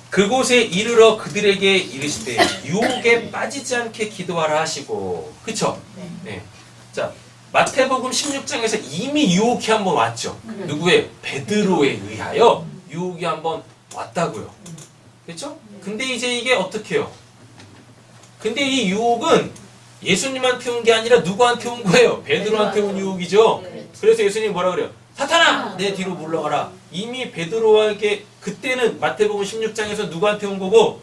그곳에 이르러 그들에게 이르시되 유혹에 빠지지 않게 기도하라 하시고, 그쵸? 네. 자, 마태복음 16장에서 이미 유혹이 한번 왔죠. 누구의? 베드로에 의하여 유혹이 한번 왔다고요. 그쵸? 근데 이제 이게 어떻게 해요? 근데 이 유혹은 예수님한테 온 게 아니라 누구한테 온 거예요? 베드로한테 온 유혹이죠. 그래서 예수님이 뭐라 그래요? 사탄아! 내 뒤로 물러가라. 이미 베드로에게, 그때는 마태복음 16장에서 누구한테 온 거고?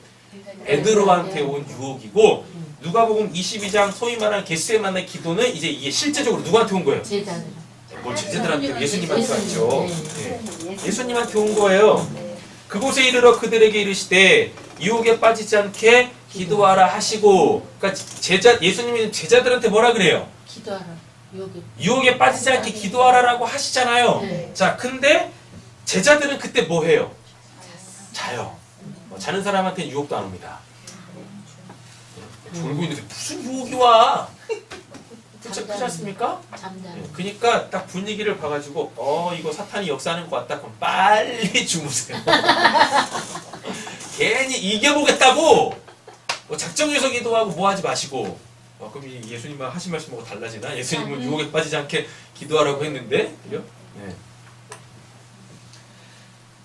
베드로한테 온 유혹이고, 누가복음 22장 소위 말하는 겟세마네 기도는 이제 이게 실제적으로 누구한테 온 거예요? 제자들. 뭘 제자들한테, 예수님한테 왔죠. 예수님한테 온 거예요. 그곳에 이르러 그들에게 이르시되 유혹에 빠지지 않게 기도하라 하시고, 그러니까 예수님이 제자들한테 뭐라 그래요? 기도하라. 유혹에 빠지지 않게 기도하라라고 하시잖아요. 네. 자, 근데 제자들은 그때 뭐 해요? 자요. 자는 사람한테는 유혹도 안 옵니다. 졸고 있는데 무슨 유혹이 와? 그렇지 않습니까? 그러니까 딱 분위기를 봐가지고 이거 사탄이 역사하는 것 같다. 그럼 빨리 주무세요. 괜히 이겨보겠다고 작정해서 기도하고 뭐 하지 마시고. 그럼 예수님만 하신 말씀하고 달라지나? 예수님은 유혹에 빠지지 않게 기도하라고 했는데, 그죠? 네.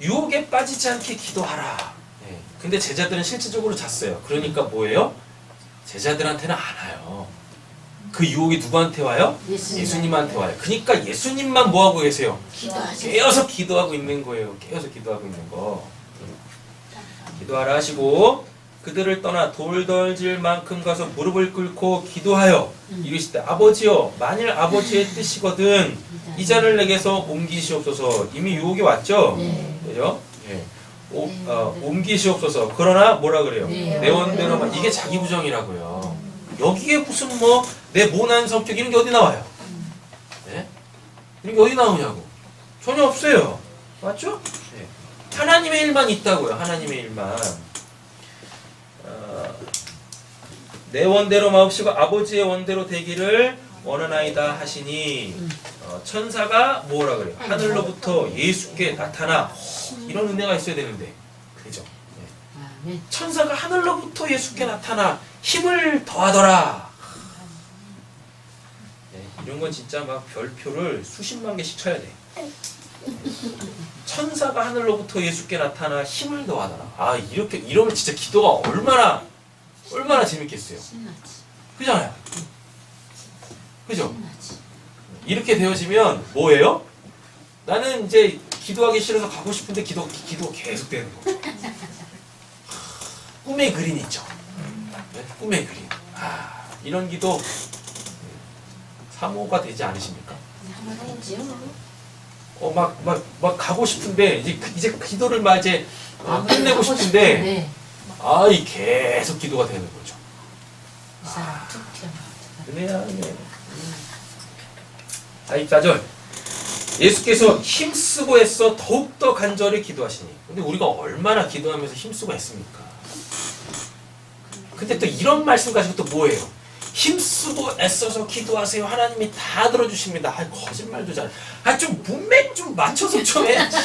유혹에 빠지지 않게 기도하라. 네. 근데 제자들은 실질적으로 잤어요. 그러니까 뭐예요? 제자들한테는 안 와요. 그 유혹이 누구한테 와요? 예수님한테 와요. 그러니까 예수님만 뭐 하고 계세요? 깨어서 기도하고 있는 거예요. 깨어서 기도하고 있는 거. 기도하라 하시고 그들을 떠나 돌덜질 만큼 가서 무릎을 꿇고 기도하여 이르시되 아버지여, 만일 아버지의 뜻이거든 이 잔을 내게서 옮기시옵소서. 이미 유혹이 왔죠? 그죠? 예. 옮기시옵소서. 그러나 뭐라 그래요? 내 원대로만. 이게 자기 부정이라고요. 여기에 무슨 내 모난 성격 이런 게 어디 나와요? 네? 이런 게 어디 나오냐고. 전혀 없어요. 맞죠? 네. 하나님의 일만 있다고요. 하나님의 일만. 내 원대로 마옵시고 아버지의 원대로 되기를 원하나이다 하시니 천사가 뭐라 그래요? 하늘로부터 예수께 나타나. 이런 은혜가 있어야 되는데, 그죠? 네. 천사가 하늘로부터 예수께 나타나 힘을 더하더라. 네. 이런 건 진짜 막 별표를 수십만 개씩 쳐야 돼. 천사가 하늘로부터 예수께 나타나 힘을 더하더라. 아, 이렇게 이러면 진짜 기도가 얼마나 재밌겠어요. 신나지. 그잖아요. 그죠? 신나지. 이렇게 되어지면 뭐예요? 나는 이제 기도하기 싫어서 가고 싶은데 기도 계속 되는 거. 꿈의 그림 있죠. 네? 꿈의 그림. 아, 이런 기도 사모가 되지 않으십니까? 한번 해야지요. 막 가고 싶은데 이제 기도를 막 이제 끝내고 하고 싶은데 싶은데 이 계속 기도가 되는 거죠. 이 사람 툭 튀어나와. 은혜야. 44절. 예수께서 힘쓰고 애써 더욱더 간절히 기도하시니. 근데 우리가 얼마나 기도하면서 힘쓰고 했습니까? 근데 또 이런 말씀 가지고 또 뭐예요? 힘쓰고 애써서 기도하세요. 하나님이 다 들어주십니다. 거짓말도 잘. 좀 문맥 좀 맞춰서 좀 해야지.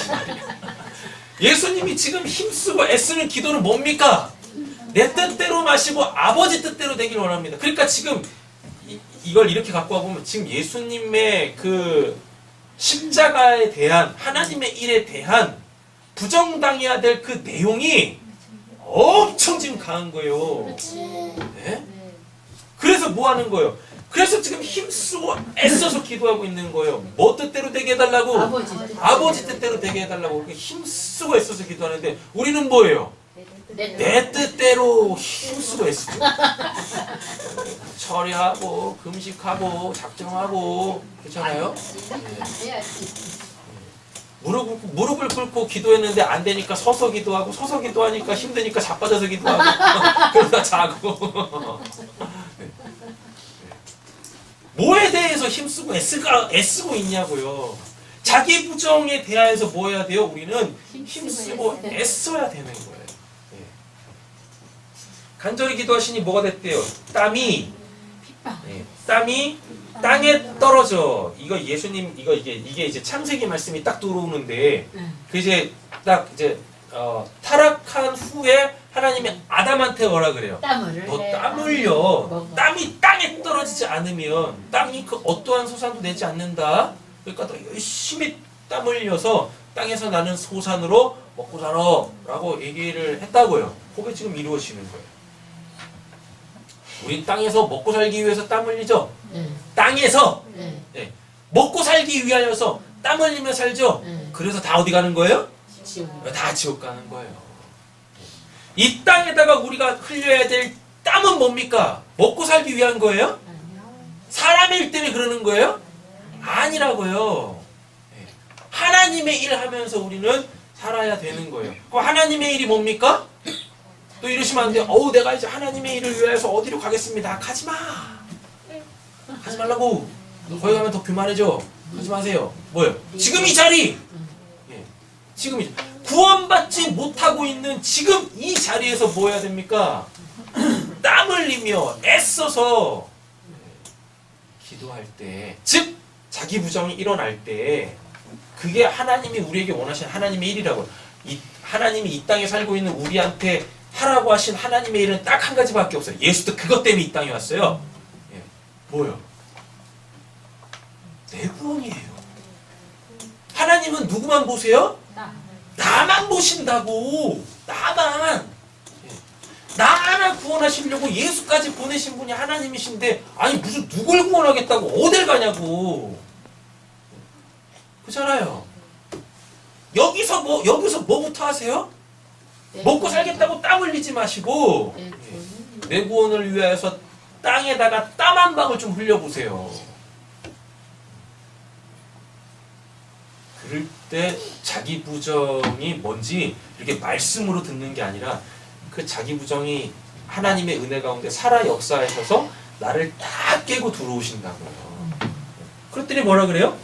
예수님이 지금 힘쓰고 애쓰는 기도는 뭡니까? 내 뜻대로 마시고 아버지 뜻대로 되길 원합니다. 그러니까 지금 이걸 이렇게 갖고 와보면 지금 예수님의 그 십자가에 대한 하나님의 일에 대한 부정당해야 될 그 내용이 엄청 지금 강한 거예요. 네? 그래서 뭐 하는 거예요? 그래서 지금 힘쓰고 애써서 기도하고 있는 거예요. 뭐 뜻대로 되게 해달라고? 아버지 뜻대로 되게 해달라고. 힘쓰고 애써서 기도하는데 우리는 뭐예요? 내 뜻대로 힘쓰고 애쓰고 처리하고 금식하고 작정하고 그렇잖아요. 무릎을 꿇고 기도했는데 안 되니까 서서 기도하고 서서 기도하니까 힘드니까 자빠져서 기도하고 그러다 자고. 뭐에 대해서 힘쓰고 애쓰고 있냐고요. 자기 부정에 대하여서 뭐 해야 돼요? 우리는 힘쓰고 애써야 되는 거예요. 간절히 기도하시니 뭐가 됐대요? 땀이 땅에 떨어져. 이거 예수님 이게 이제 창세기 말씀이 딱 들어오는데 그 이제 딱 이제 타락한 후에 하나님이 아담한테 뭐라 그래요? 너 땀 흘려. 땀이 땅에 떨어지지 않으면 땅이 그 어떠한 소산도 내지 않는다. 그러니까 너 열심히 땀 흘려서 땅에서 나는 소산으로 먹고 살아라고 얘기를 했다고요. 그게 지금 이루어지는 거예요. 우린 땅에서 먹고 살기 위해서 땀 흘리죠. 땅에서 먹고 살기 위하여서 땀 흘리며 살죠. 그래서 다 어디 가는 거예요? 다 지옥 가는 거예요. 이 땅에다가 우리가 흘려야 될 땀은 뭡니까? 먹고 살기 위한 거예요? 사람의 일 때문에 그러는 거예요? 아니라고요. 하나님의 일을 하면서 우리는 살아야 되는 거예요. 그럼 하나님의 일이 뭡니까? 또 이러시면 안 돼요. 내가 이제 하나님의 일을 위해서 어디로 가겠습니다. 가지 마. 가지 말라고. 거기 가면 더 교만해져. 하지 마세요. 뭐예요? 지금 이 자리. 지금 구원받지 못하고 있는 지금 이 자리에서 뭐 해야 됩니까? 땀 흘리며 애써서 기도할 때, 즉 자기 부정이 일어날 때 그게 하나님이 우리에게 원하시는 하나님의 일이라고. 하나님이 이 땅에 살고 있는 우리한테 하라고 하신 하나님의 일은 딱 한 가지밖에 없어요. 예수도 그것 때문에 이 땅에 왔어요. 뭐요? 내 구원이에요. 하나님은 누구만 보세요? 나만 보신다고. 나만. 나 하나 구원하시려고 예수까지 보내신 분이 하나님이신데 아니 무슨 누굴 구원하겠다고 어딜 가냐고. 그렇잖아요. 여기서 뭐부터 하세요? 먹고 살겠다고 땀 흘리지 마시고 내 구원을 위하여서 땅에다가 땀 한 방울 좀 흘려보세요. 그럴 때 자기 부정이 뭔지 이렇게 말씀으로 듣는 게 아니라 그 자기 부정이 하나님의 은혜 가운데 살아 역사하셔서 나를 딱 깨고 들어오신다고요. 그랬더니 뭐라 그래요?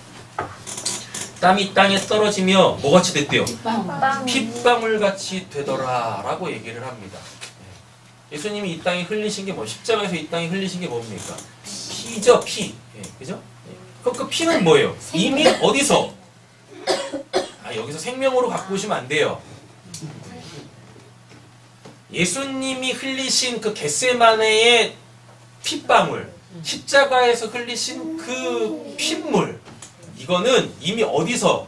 땀이 땅에 떨어지며 뭐같이 됐대요? 핏방울같이 되더라 라고 얘기를 합니다. 예수님이 이 땅에 흘리신 게 십자가에서 이 땅에 흘리신 게 뭡니까? 피죠, 피. 그죠? 그 피는 뭐예요? 이미 어디서? 여기서 생명으로 갖고 오시면 안 돼요. 예수님이 흘리신 그 겟세마네의 핏방울, 십자가에서 흘리신 그 핏물, 이거는 이미 어디서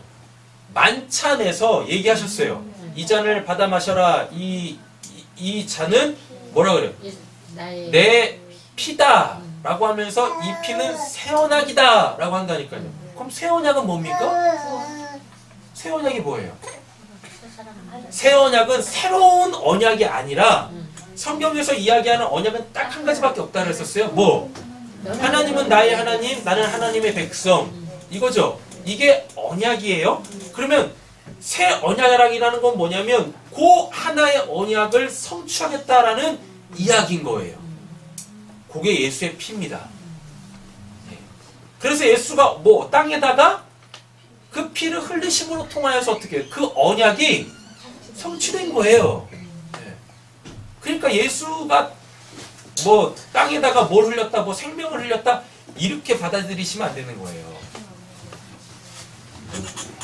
만찬에서 얘기하셨어요. 이 잔을 받아 마셔라. 이 잔은 뭐라 그래요? 나의 내 피다 라고 하면서 이 피는 새 언약이다 라고 한다니까요. 그럼 새 언약은 뭡니까? 새 언약이 뭐예요? 새 언약은 새로운 언약이 아니라 성경에서 이야기하는 언약은 딱 한 가지밖에 없다 그랬었어요. 뭐? 하나님은 나의 하나님, 나는 하나님의 백성. 이거죠. 이게 언약이에요. 그러면 새 언약이라는 건 뭐냐면 그 하나의 언약을 성취하겠다라는 이야기인 거예요. 그게 예수의 피입니다. 그래서 예수가 뭐 땅에다가 그 피를 흘리심으로 통하여서 어떻게 해요? 그 언약이 성취된 거예요. 그러니까 예수가 뭐 땅에다가 뭘 흘렸다, 뭐 생명을 흘렸다 이렇게 받아들이시면 안 되는 거예요.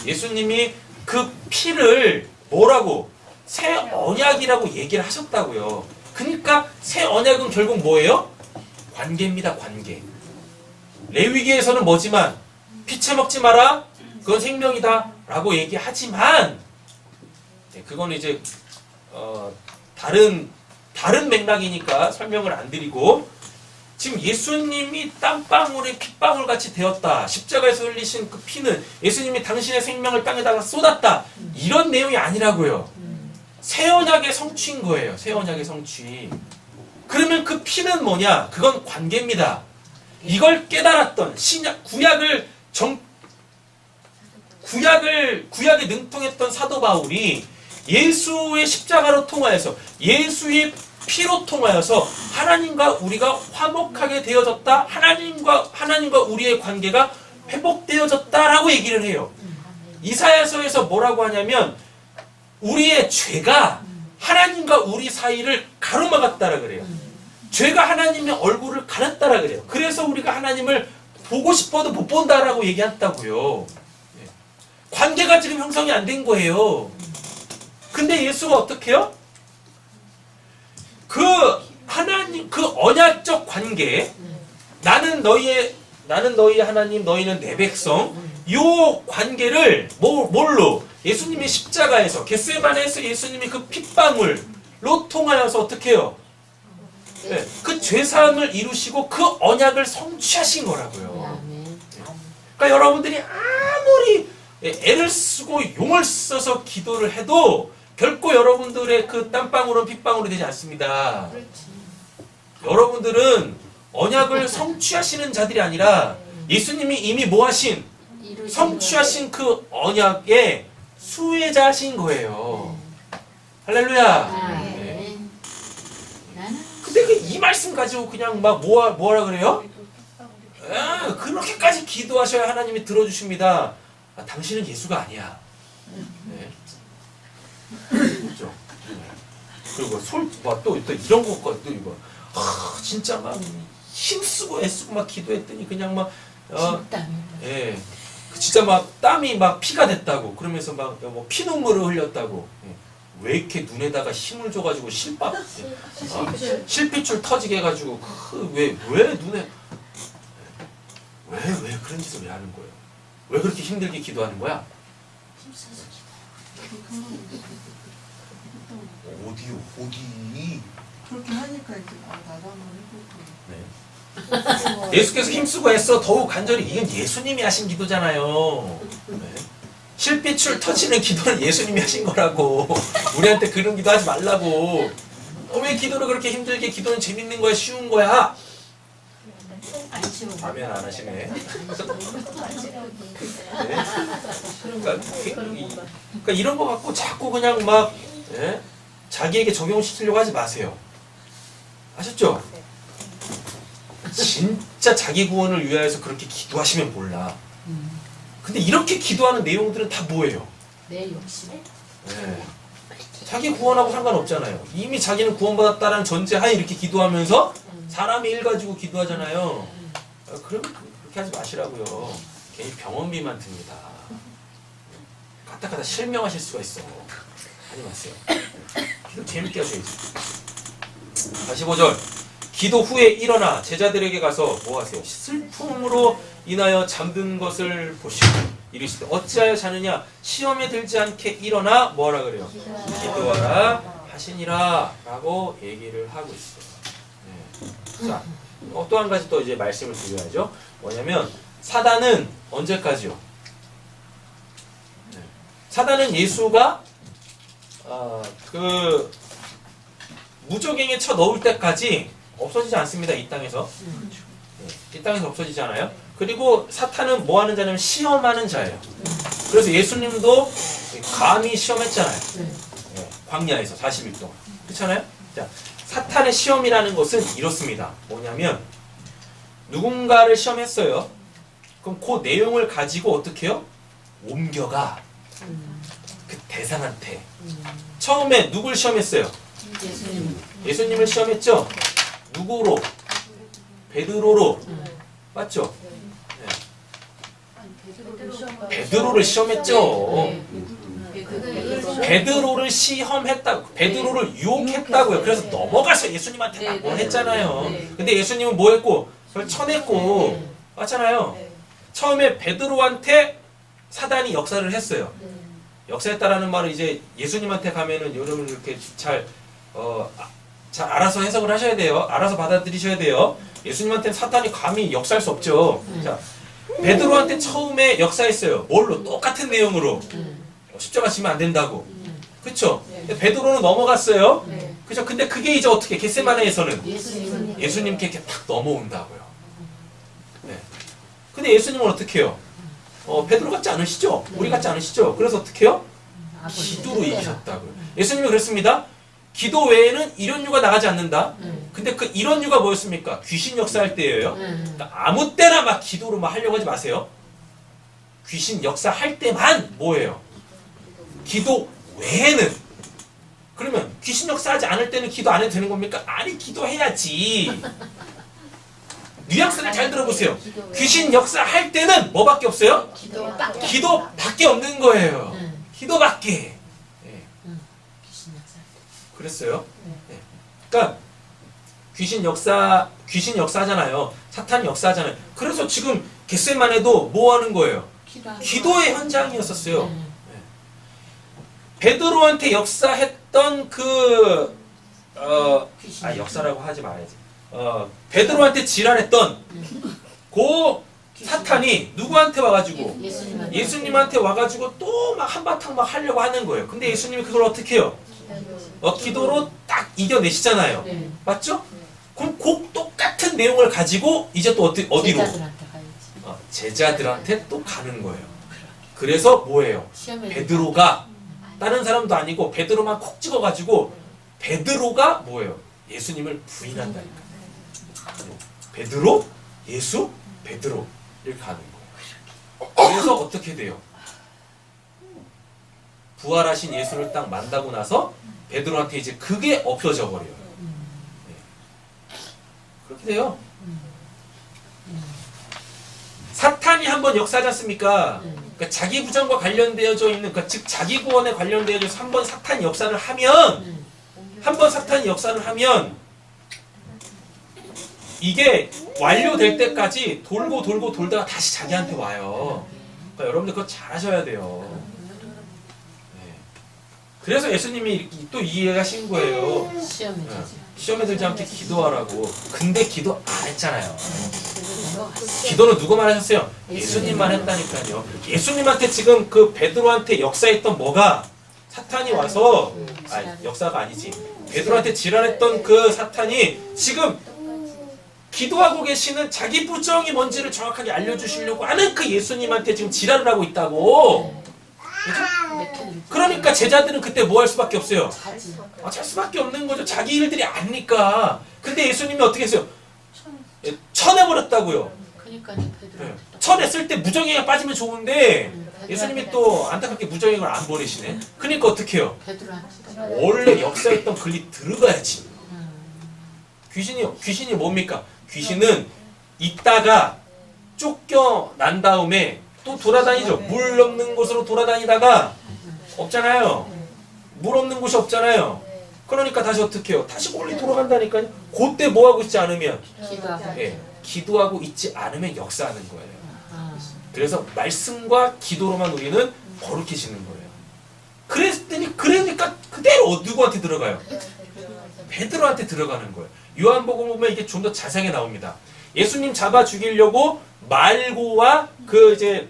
예수님이 그 피를 뭐라고? 새 언약이라고 얘기를 하셨다고요. 그러니까 새 언약은 결국 뭐예요? 관계입니다. 관계. 레위기에서는 뭐지만 피채 먹지 마라. 그건 생명이다. 라고 얘기하지만 그건 이제 다른 맥락이니까 설명을 안 드리고 지금 예수님이 땀방울에 핏방울 같이 되었다. 십자가에서 흘리신 그 피는 예수님이 당신의 생명을 땅에다가 쏟았다. 이런 내용이 아니라고요. 새 언약의 성취인 거예요. 새 언약의 성취. 그러면 그 피는 뭐냐? 그건 관계입니다. 이걸 깨달았던 구약에 능통했던 사도 바울이 예수의 십자가로 통하여서 예수의 피로 통하여서 하나님과 우리가 화목하게 되어졌다. 하나님과 우리의 관계가 회복되어졌다라고 얘기를 해요. 이사야서에서 뭐라고 하냐면 우리의 죄가 하나님과 우리 사이를 가로막았다라 그래요. 죄가 하나님의 얼굴을 가렸다라 그래요. 그래서 우리가 하나님을 보고 싶어도 못 본다라고 얘기했다고요. 관계가 지금 형성이 안 된 거예요. 근데 예수가 어떻게 해요? 그 하나님 그 언약적 관계, 나는 너희의 하나님, 너희는 내 백성, 요 관계를 뭘로? 예수님이 십자가에서 겟세마네에서 예수님이 그 핏방울로 통하여서 어떻게 해요? 네, 그 죄사함을 이루시고 그 언약을 성취하신 거라고요. 그러니까 여러분들이 아무리 애를 쓰고 용을 써서 기도를 해도 결코 여러분들의 그 땀방울은 핏방울이 되지 않습니다. 여러분들은 언약을 성취하시는 자들이 아니라 예수님이 이미 뭐하신? 성취하신 그 언약의 수혜자신 거예요. 할렐루야. 네. 근데 이 말씀 가지고 그냥 막 뭐라 그래요? 그렇게까지 기도하셔야 하나님이 들어주십니다. 당신은 예수가 아니야. 네. 그렇죠? 그리고 또 이런 거 또 이거 진짜 막 힘쓰고 애쓰고 막 기도했더니 그냥 막 예, 진짜 막 땀이 막 피가 됐다고 그러면서 막 뭐 피눈물을 흘렸다고. 왜 이렇게 눈에다가 힘을 줘가지고 실핏줄 터지게 해가지고 왜 눈에 왜 그런 짓을 왜 하는 거예요? 왜 그렇게 힘들게 기도하는 거야? 어디? 그렇게 하니까 이제 나도 한번 해볼까. 네. 예수께서 힘쓰고 애써 더욱 간절히 이건 예수님이 하신 기도잖아요. 네. 실핏줄 터지는 기도는 예수님이 하신 거라고. 우리한테 그런 기도 하지 말라고. 왜 기도를 그렇게 힘들게 기도는 재밌는 거야, 쉬운 거야? 아멘 안 하시네. 네. 그러니까 이런 거 갖고 자꾸 그냥 막 자기에게 적용시키려고 하지 마세요. 아셨죠? 진짜 자기 구원을 위하여서 그렇게 기도하시면 몰라. 근데 이렇게 기도하는 내용들은 다 뭐예요? 내 욕심에? 네. 자기 구원하고 상관없잖아요. 이미 자기는 구원받았다는 전제하에 이렇게 기도하면서 사람의 일 가지고 기도하잖아요. 그럼 그렇게 하지 마시라고요. 괜히 병원비만 듭니다. 까딱까딱 실명하실 수가 있어. 하지 마세요. 기도 재밌게 하셔야지. 45절 기도 후에 일어나 제자들에게 가서 뭐 하세요? 슬픔으로 인하여 잠든 것을 보시고 이르시되 어찌하여 자느냐 시험에 들지 않게 일어나 뭐하라 그래요? 기도하라 하시니라 라고 얘기를 하고 있어요. 네. 자, 또 한 가지 또 이제 말씀을 드려야죠. 뭐냐면 사단은 언제까지요? 네. 사단은 예수가 그 무적행에 쳐 넣을 때까지 없어지지 않습니다. 이 땅에서. 네, 이 땅에서 없어지지 않아요. 그리고 사탄은 뭐 하는 자냐면 시험하는 자예요. 그래서 예수님도 감히 시험했잖아요. 네, 광야에서 40일 동안. 그렇잖아요? 자, 사탄의 시험이라는 것은 이렇습니다. 뭐냐면 누군가를 시험했어요. 그럼 그 내용을 가지고 어떻게 해요? 옮겨가 그 대상한테. 처음에 누굴 시험했어요? 예수님을 시험했죠? 누구로? 베드로로. 맞죠? 네. 베드로를 시험했죠. 베드로를 시험했다고, 베드로를 유혹했다고요. 그래서 넘어가서 예수님한테 막 뭘 했잖아요. 근데 예수님은 뭐 했고? 그걸 쳐냈고. 맞잖아요. 처음에 베드로한테 사단이 역사를 했어요. 역사했다라는 말은 이제 예수님한테 가면은 여러분 이렇게 잘 알아서 해석을 하셔야 돼요. 알아서 받아들이셔야 돼요. 예수님한테는 사탄이 감히 역사할 수 없죠. 자, 베드로한테 처음에 역사했어요. 뭘로? 똑같은 내용으로. 십자가 지면 안 된다고. 그쵸? 베드로는 넘어갔어요. 그죠? 근데 그게 이제 어떻게, 겟세마네에서는 예수님께 이렇게 탁 넘어온다고요. 네. 근데 예수님은 어떻게 해요? 베드로 같지 않으시죠? 우리 같지 않으시죠? 그래서 어떻게 해요? 기도로 이기셨다고요. 예수님이 그랬습니다. 기도 외에는 이런류가 나가지 않는다. 근데 그 이런류가 뭐였습니까? 귀신 역사할 때예요. 그러니까 아무 때나 막 기도로 막 하려고 하지 마세요. 귀신 역사할 때만 뭐예요? 기도 외에는. 그러면 귀신 역사하지 않을 때는 기도 안 해도 되는 겁니까? 아니, 기도해야지. 뉘앙스를 잘 들어보세요. 귀신 역사할 때는 뭐밖에 없어요? 기도밖에 없는 거예요. 기도밖에. 네. 그랬어요? 네. 그러니까 귀신 역사하잖아요. 사탄이 역사하잖아요. 그래서 지금 겟세마네도 뭐 하는 거예요? 기도의 현장이었었어요. 네. 베드로한테 역사했던 역사라고 하지 말아야지. 베드로한테 지랄했던 그 사탄이 누구한테 와가지고 예수님한테 와가지고 또 막 한바탕 막 하려고 하는 거예요. 근데 예수님이 그걸 어떻게 해요? 기도로 딱 이겨내시잖아요. 맞죠? 그럼 그 똑같은 내용을 가지고 이제 또 어디로? 제자들한테 또 가는 거예요. 그래서 뭐예요? 베드로가 다른 사람도 아니고 베드로만 콕 찍어가지고 베드로가 뭐예요? 예수님을 부인한다니까. 베드로, 예수, 베드로 이렇게 가는 거예요. 그래서 어떻게 돼요? 부활하신 예수를 딱 만나고 나서 베드로한테 이제 그게 없어져 버려요. 네. 그렇게 돼요. 사탄이 한번 역사하지 않습니까? 그러니까 자기 부정과 관련되어져 있는, 그러니까 즉 자기 구원에 관련되어져서 한번 사탄이 역사를 하면, 이게 완료될 때까지 돌고 돌다가 다시 자기한테 와요. 그러니까 여러분들 그거 잘 하셔야 돼요. 네. 그래서 예수님이 또 이해하신 거예요. 시험에 들지 않게 기도하라고. 근데 기도 안 했잖아요. 기도는 누구만 하셨어요? 예수님만 했다니까요. 예수님한테 지금 그 베드로한테 역사했던 뭐가 사탄이 와서 역사가 아니지. 베드로한테 지랄했던 그 사탄이 지금 기도하고 계시는 자기 부정이 뭔지를 정확하게 알려주시려고 하는 그 예수님한테 지금 지랄을 하고 있다고. 그죠? 그러니까 제자들은 그때 뭐 할 수밖에 없어요? 잘 수밖에 없는 거죠. 자기 일들이 아니니까. 근데 예수님이 어떻게 했어요? 쳐내버렸다고요. 네. 쳐냈을 때 무정행에 빠지면 좋은데 예수님이 또 안타깝게 무정행을 안 보내시네. 그러니까 어떻게 해요? 원래 역사했던 글이 들어가야지. 귀신이 뭡니까? 귀신은 있다가 쫓겨난 다음에 또 돌아다니죠. 물 없는 곳으로 돌아다니다가 없잖아요. 물 없는 곳이 없잖아요. 그러니까 다시 어떻게 해요? 다시 원리 돌아간다니까요. 그때 뭐 하고 있지 않으면 기도하고. 예, 기도하고 있지 않으면 역사하는 거예요. 아, 그래서 말씀과 기도로만 우리는 거룩해지는 거예요. 그러니까 그대로 누구한테 들어가요? 베드로한테 들어가는 거예요. 요한복음 보면 이게 좀 더 자세하게 나옵니다. 예수님 잡아 죽이려고 말고와 그 이제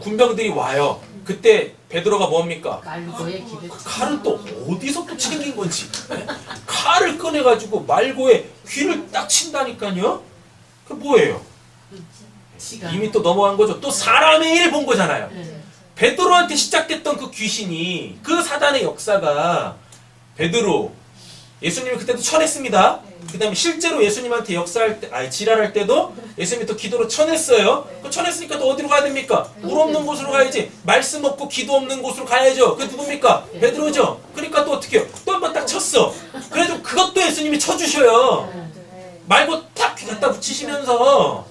군병들이 와요. 그때 베드로가 뭡니까? 말고의 길을 칼을 또 어디서 또 챙긴 건지 칼을 꺼내가지고 말고의 귀를 딱 친다니까요. 그 뭐예요? 지가. 이미 또 넘어간 거죠. 또 사람의 일 본 거잖아요. 네. 베드로한테 시작됐던 그 귀신이 그 사단의 역사가 베드로 예수님이 그때도 쳐냈습니다. 그 다음에 실제로 예수님한테 역사할 때, 지랄할 때도 예수님이 또 기도로 쳐냈어요. 그 쳐냈으니까 또 어디로 가야 됩니까? 물 없는 곳으로 가야지. 말씀 없고 기도 없는 곳으로 가야죠. 그 누굽니까? 베드로죠. 그러니까 또 어떻게 해요? 또 한 번 딱 쳤어. 그래도 그것도 예수님이 쳐주셔요. 말고 탁 갖다 붙이시면서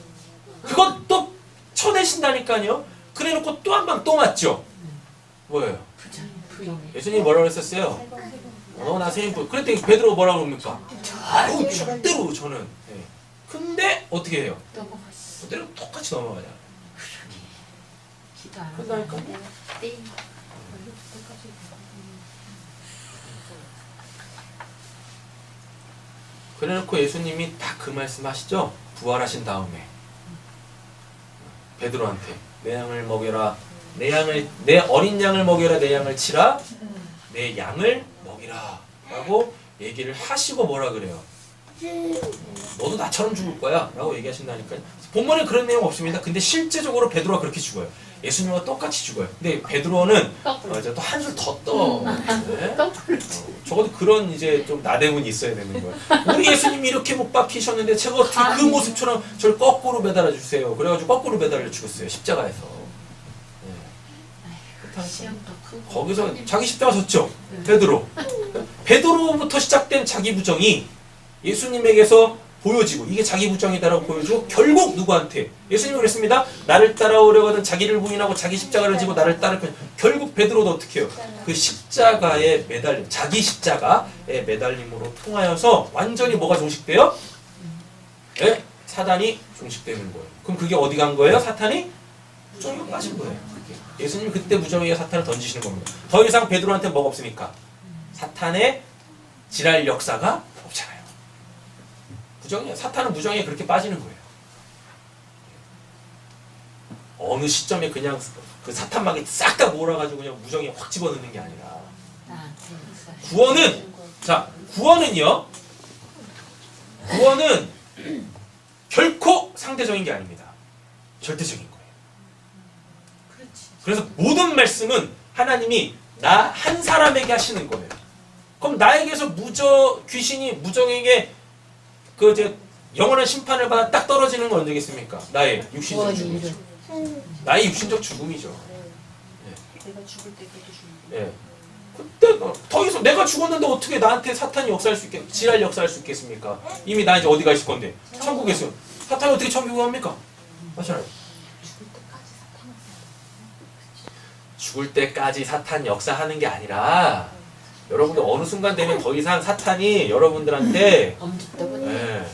그것도 쳐내신다니까요. 그래놓고 또 한 방 또 맞죠. 뭐예요? 부인의. 예수님이 뭐라고 했었어요? 나 세인부. 그랬더니 베드로 뭐라고 합니까? 절대로 저는. 예. 근데 어떻게 해요? 넘어갔어. 그때는 똑같이 넘어가냐. 기도 안 그러니까. 하고. 띵. 그래놓고 예수님이 딱 그 말씀 하시죠? 부활하신 다음에 베드로한테 내 양을 먹여라. 내 어린 양을 먹여라. 내 양을 치라. 내 양을 먹이라. 라고 얘기를 하시고 뭐라 그래요? 너도 나처럼 죽을 거야. 라고 얘기하신다니까요. 본문에 그런 내용 없습니다. 근데 실제적으로 베드로가 그렇게 죽어요. 예수님과 똑같이 죽어요. 근데 베드로는 거꾸로. 또 한 줄 더 떠. 네? 거꾸로. 적어도 그런 이제 좀 나대문이 있어야 되는 거예요. 우리 예수님이 이렇게 못 박히셨는데 제가 어떻게 그 모습처럼 저를 거꾸로 매달아 주세요. 그래가지고 거꾸로 매달려 죽었어요. 십자가에서. 네. 시험도 크고. 거기서 자기 십자가 졌죠. 베드로. 베드로부터 시작된 자기 부정이 예수님에게서 보여지고 이게 자기 부정이다라고 보여주고 결국 누구한테? 예수님이 그랬습니다. 나를 따라오려거든 자기를 부인하고 자기 십자가를 지고 나를 따를 거냐. 결국 베드로도 어떻게 해요? 그 십자가에 매달림, 자기 십자가에 매달림으로 통하여서 완전히 뭐가 종식돼요? 네? 사단이 종식되는 거예요. 그럼 그게 어디 간 거예요? 사탄이? 부정이가 빠진 거예요. 예수님이 그때 부정에게 사탄을 던지시는 겁니다. 더 이상 베드로한테 뭐가 없으니까? 사탄의 지랄 역사가 없잖아요. 사탄은 무정에 그렇게 빠지는 거예요. 어느 시점에 그냥 그 사탄막이 싹 다 몰아가지고 그냥 무정에 확 집어넣는 게 아니라 구원은 구원은 결코 상대적인 게 아닙니다. 절대적인 거예요. 그래서 모든 말씀은 하나님이 나 한 사람에게 하시는 거예요. 그럼 나에게서 귀신이 무정에게 그 이제 영원한 심판을 받아 딱 떨어지는 건 언제겠습니까? 나의 육신적 죽음이죠. 나의 육신적 죽음이죠. 내가 죽을 때 그렇게 죽는 예. 그때 더 이상 내가 죽었는데 어떻게 나한테 사탄이 역사할 수 있겠, 지랄 역사할 수 있겠습니까? 이미 나 이제 어디가 있을 건데? 천국에 있으면 사탄이 어떻게 천국에 갑니까? 맞잖아요. 죽을 때까지 사탄 역사하는 게 아니라 여러분들 어느 순간 되면 더 이상 사탄이 여러분들한테 엄죽다고. 예,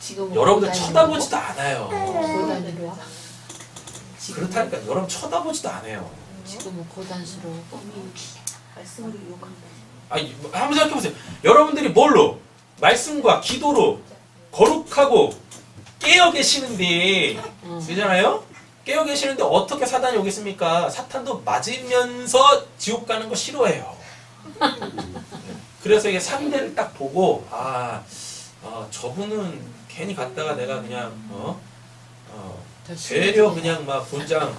지금 여러분들 쳐다보지도 않아요. 고단으로 와. 그렇다니까 여러분 쳐다보지도 않아요. 지금은 고단스러우고. 말씀으로 유혹한다. 아니 한번 생각해보세요. 여러분들이 뭘로? 말씀과 기도로 거룩하고 깨어 계시는데 그잖아요? 깨어 계시는데 어떻게 사단이 오겠습니까? 사탄도 맞으면서 지옥 가는 거 싫어해요. 그래서 이게 상대를 딱 보고 저분은 괜히 갔다가 내가 그냥 되려 그냥 막 본장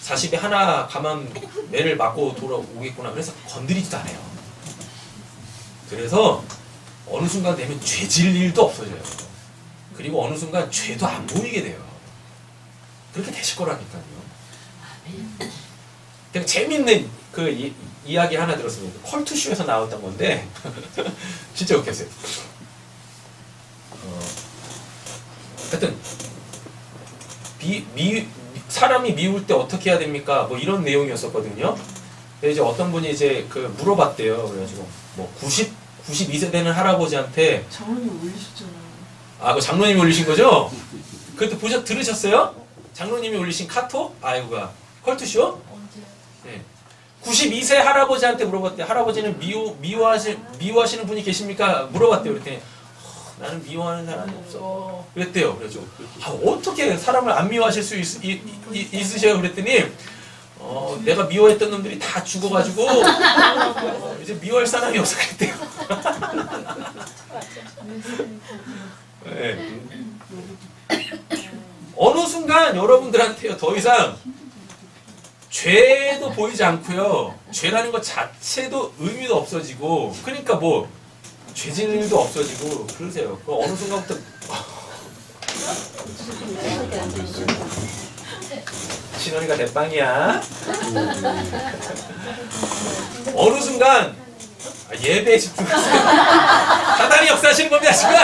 40에 하나 가만 매를 맞고 돌아오겠구나. 그래서 건드리지도 않아요. 그래서 어느 순간 되면 죄 질 일도 없어져요. 그리고 어느 순간 죄도 안 보이게 돼요. 그렇게 되실 거라니까요. 되게 재밌는 그 이야기 하나 들었습니다. 컬투쇼에서 나왔던 건데 진짜 웃겼어요. 하여튼 사람이 미울 때 어떻게 해야 됩니까? 뭐 이런 내용이었었거든요. 근데 이제 어떤 분이 이제 그 물어봤대요. 그래가지고 뭐 92세 되는 할아버지한테 장로님 올리셨잖아요. 아, 그 장로님이 올리신 거죠? 그때 들으셨어요? 장로님이 올리신 카톡? 아이고가 컬투쇼? 네. 92세 할아버지한테 물어봤대요. 할아버지는 미워하시는 분이 계십니까? 물어봤대요. 그랬더니 나는 미워하는 사람이 없어. 그랬대요. 그래가지고 어떻게 사람을 안 미워하실 수 있으셔요? 그랬더니 내가 미워했던 놈들이 다 죽어가지고 이제 미워할 사람이 없어 그랬대요. 네. 어느 순간 여러분들한테요 더 이상 죄도 보이지 않고요, 죄라는 것 자체도 의미도 없어지고, 그러니까 뭐 죄질 일도 없어지고 그러세요. 어느 순간부터 신원이가 내 빵이야. 어느 순간 예배에 집중하세요. 사단이 역사하시는 겁니다 지금.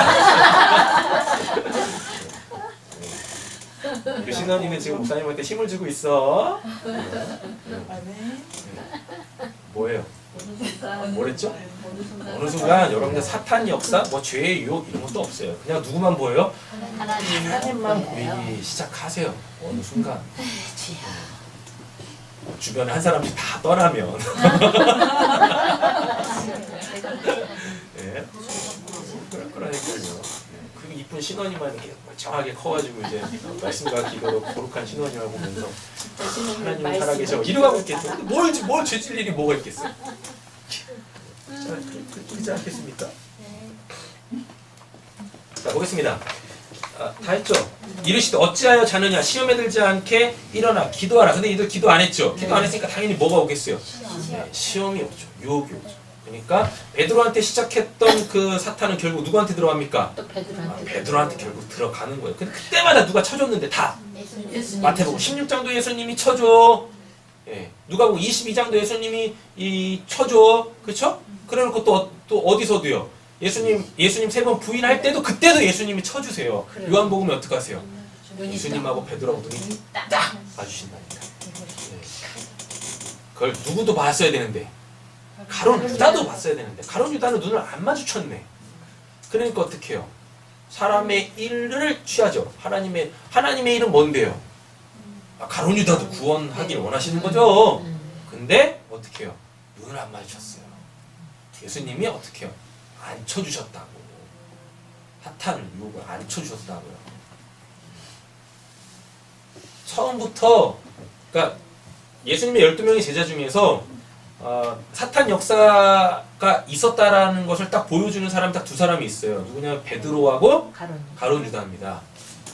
그 신원이는 지금 목사님한테 힘을 주고 있어. 뭐예요? 뭐랬죠? 어느 순간 여러분들 사탄 역사, 뭐 죄의 유혹 이런 것도 없어요. 그냥 누구만 보여요? 하나님만 보이기 시작하세요. 어느 순간 주변에 한 사람씩 다 떠나면 네. 그러니까요. 그 이쁜 신원이만 이렇게 멀쩡하게 커가지고 이제 말씀과 기도로 거룩한 신원이라고 보면서 하나님은 살아계셔 이러고 있겠죠. 뭘 죄질 일이 뭐가 있겠어요? 그렇지 않겠습니까? 자, 보겠습니다. 다 했죠? 이르시되 어찌하여 자느냐 시험에 들지 않게 일어나 기도하라. 근데 이들 기도 안 했죠? 기도 안 했으니까 당연히 뭐가 오겠어요? 네, 시험이 오죠. 유혹이 오죠. 그러니까 베드로한테 시작했던 그 사탄은 결국 누구한테 들어갑니까? 또 베드로한테. 베드로한테 결국 들어가는 거예요. 근데 그때마다 누가 쳐줬는데 다 마태복음 16장도 예수님이 쳐줘. 예. 누가복음 22장도 예수님이 쳐줘. 그렇죠? 그래놓고 또 어디서도요. 예수님 3번 부인할 때도 그때도 예수님이 쳐주세요. 요한복음에 어떻게 하세요? 예수님하고 베드로하고 눈이 딱 봐주신다니까. 네. 그걸 누구도 봤어야 되는데 가룟 유다도 봤어야 되는데 가룟 유다는 눈을 안 마주쳤네. 그러니까 어떻게 해요? 사람의 일을 취하죠. 하나님의 일은 뭔데요? 가룟 유다도 구원하길 원하시는 거죠. 근데 어떻게 해요? 눈을 안 마주쳤어요. 예수님이 어떻게 해요? 안 쳐주셨다고. 사탄을 유혹을 안 쳐주셨다고요. 처음부터 그러니까 예수님의 12명의 제자 중에서 사탄 역사가 있었다라는 것을 딱 보여주는 사람이 딱 두 사람이 있어요. 누구냐면 베드로하고 가룟 유다입니다.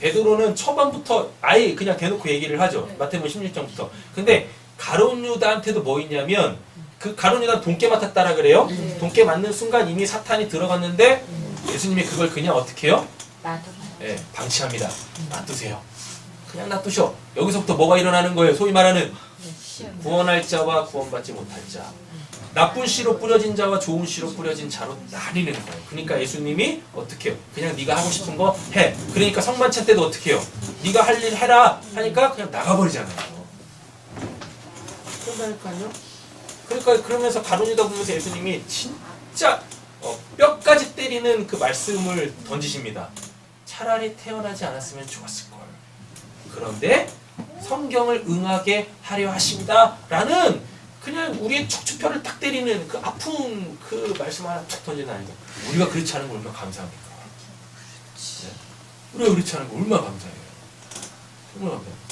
베드로는 초반부터 아예 그냥 대놓고 얘기를 하죠. 마태복음 16장부터. 근데 가룟 유다한테도 뭐 있냐면 그 가룟 유다는 돈깨 맡았다라 그래요. 돈깨 맞는 순간 이미 사탄이 들어갔는데 예수님이 그걸 그냥 어떻게 해요? 네, 방치합니다. 놔두세요. 그냥 놔두셔. 여기서부터 뭐가 일어나는 거예요? 소위 말하는 구원할 자와 구원받지 못할 자. 나쁜 씨로 뿌려진 자와 좋은 씨로 뿌려진 자로 나뉘는 거예요. 그러니까 예수님이 어떻게 해요? 그냥 네가 하고 싶은 거 해. 그러니까 성만찬 때도 어떻게 해요? 네가 할 일 해라 하니까 그냥 나가버리잖아요. 그런다니까요. 그러니까 그러면서 가룟 유다 보면서 예수님이 진짜 뼈까지 때리는 그 말씀을 던지십니다. 차라리 태어나지 않았으면 좋았을 걸. 그런데 성경을 응하게 하려 하십니다. 라는 그냥 우리의 척추뼈를 딱 때리는 그 아픈 그 말씀 하나 툭 던지는 아니고 우리가 그렇지 않은 거 얼마나 감사합니까? 네? 우리가 그렇지 않은 거 얼마나 감사해요. 정말 감사합니다.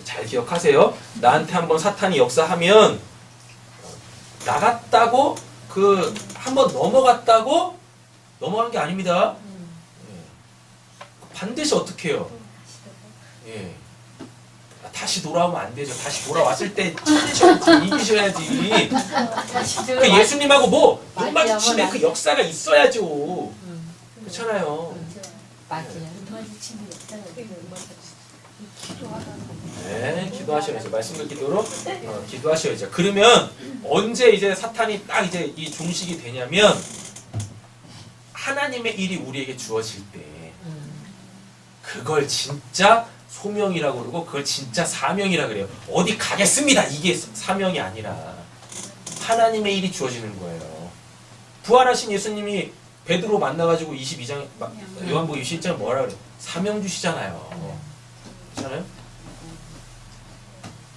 잘 기억하세요. 나한테 한번 사탄이 역사하면 나갔다고 그 한번 넘어갔다고 넘어간 게 아닙니다. 반드시 어떻게 해요? 예. 다시 돌아오면 안 되죠. 다시 돌아왔을 때 찾으셔야지, 이기셔야지. 그 예수님하고 뭐 눈 마주침에 그 역사가 있어야죠. 그렇잖아요. 맞아요. 네, 기도하셔야죠. 말씀과 기도로 기도하셔야죠. 그러면 언제 이제 사탄이 딱 이제 이 종식이 되냐면 하나님의 일이 우리에게 주어질 때 그걸 진짜 소명이라고 그러고 그걸 진짜 사명이라 그래요. 어디 가겠습니다. 이게 사명이 아니라 하나님의 일이 주어지는 거예요. 부활하신 예수님이 베드로 만나가지고 22장 요한복음 21장 뭐라 그래요? 사명 주시잖아요. 그렇잖아요?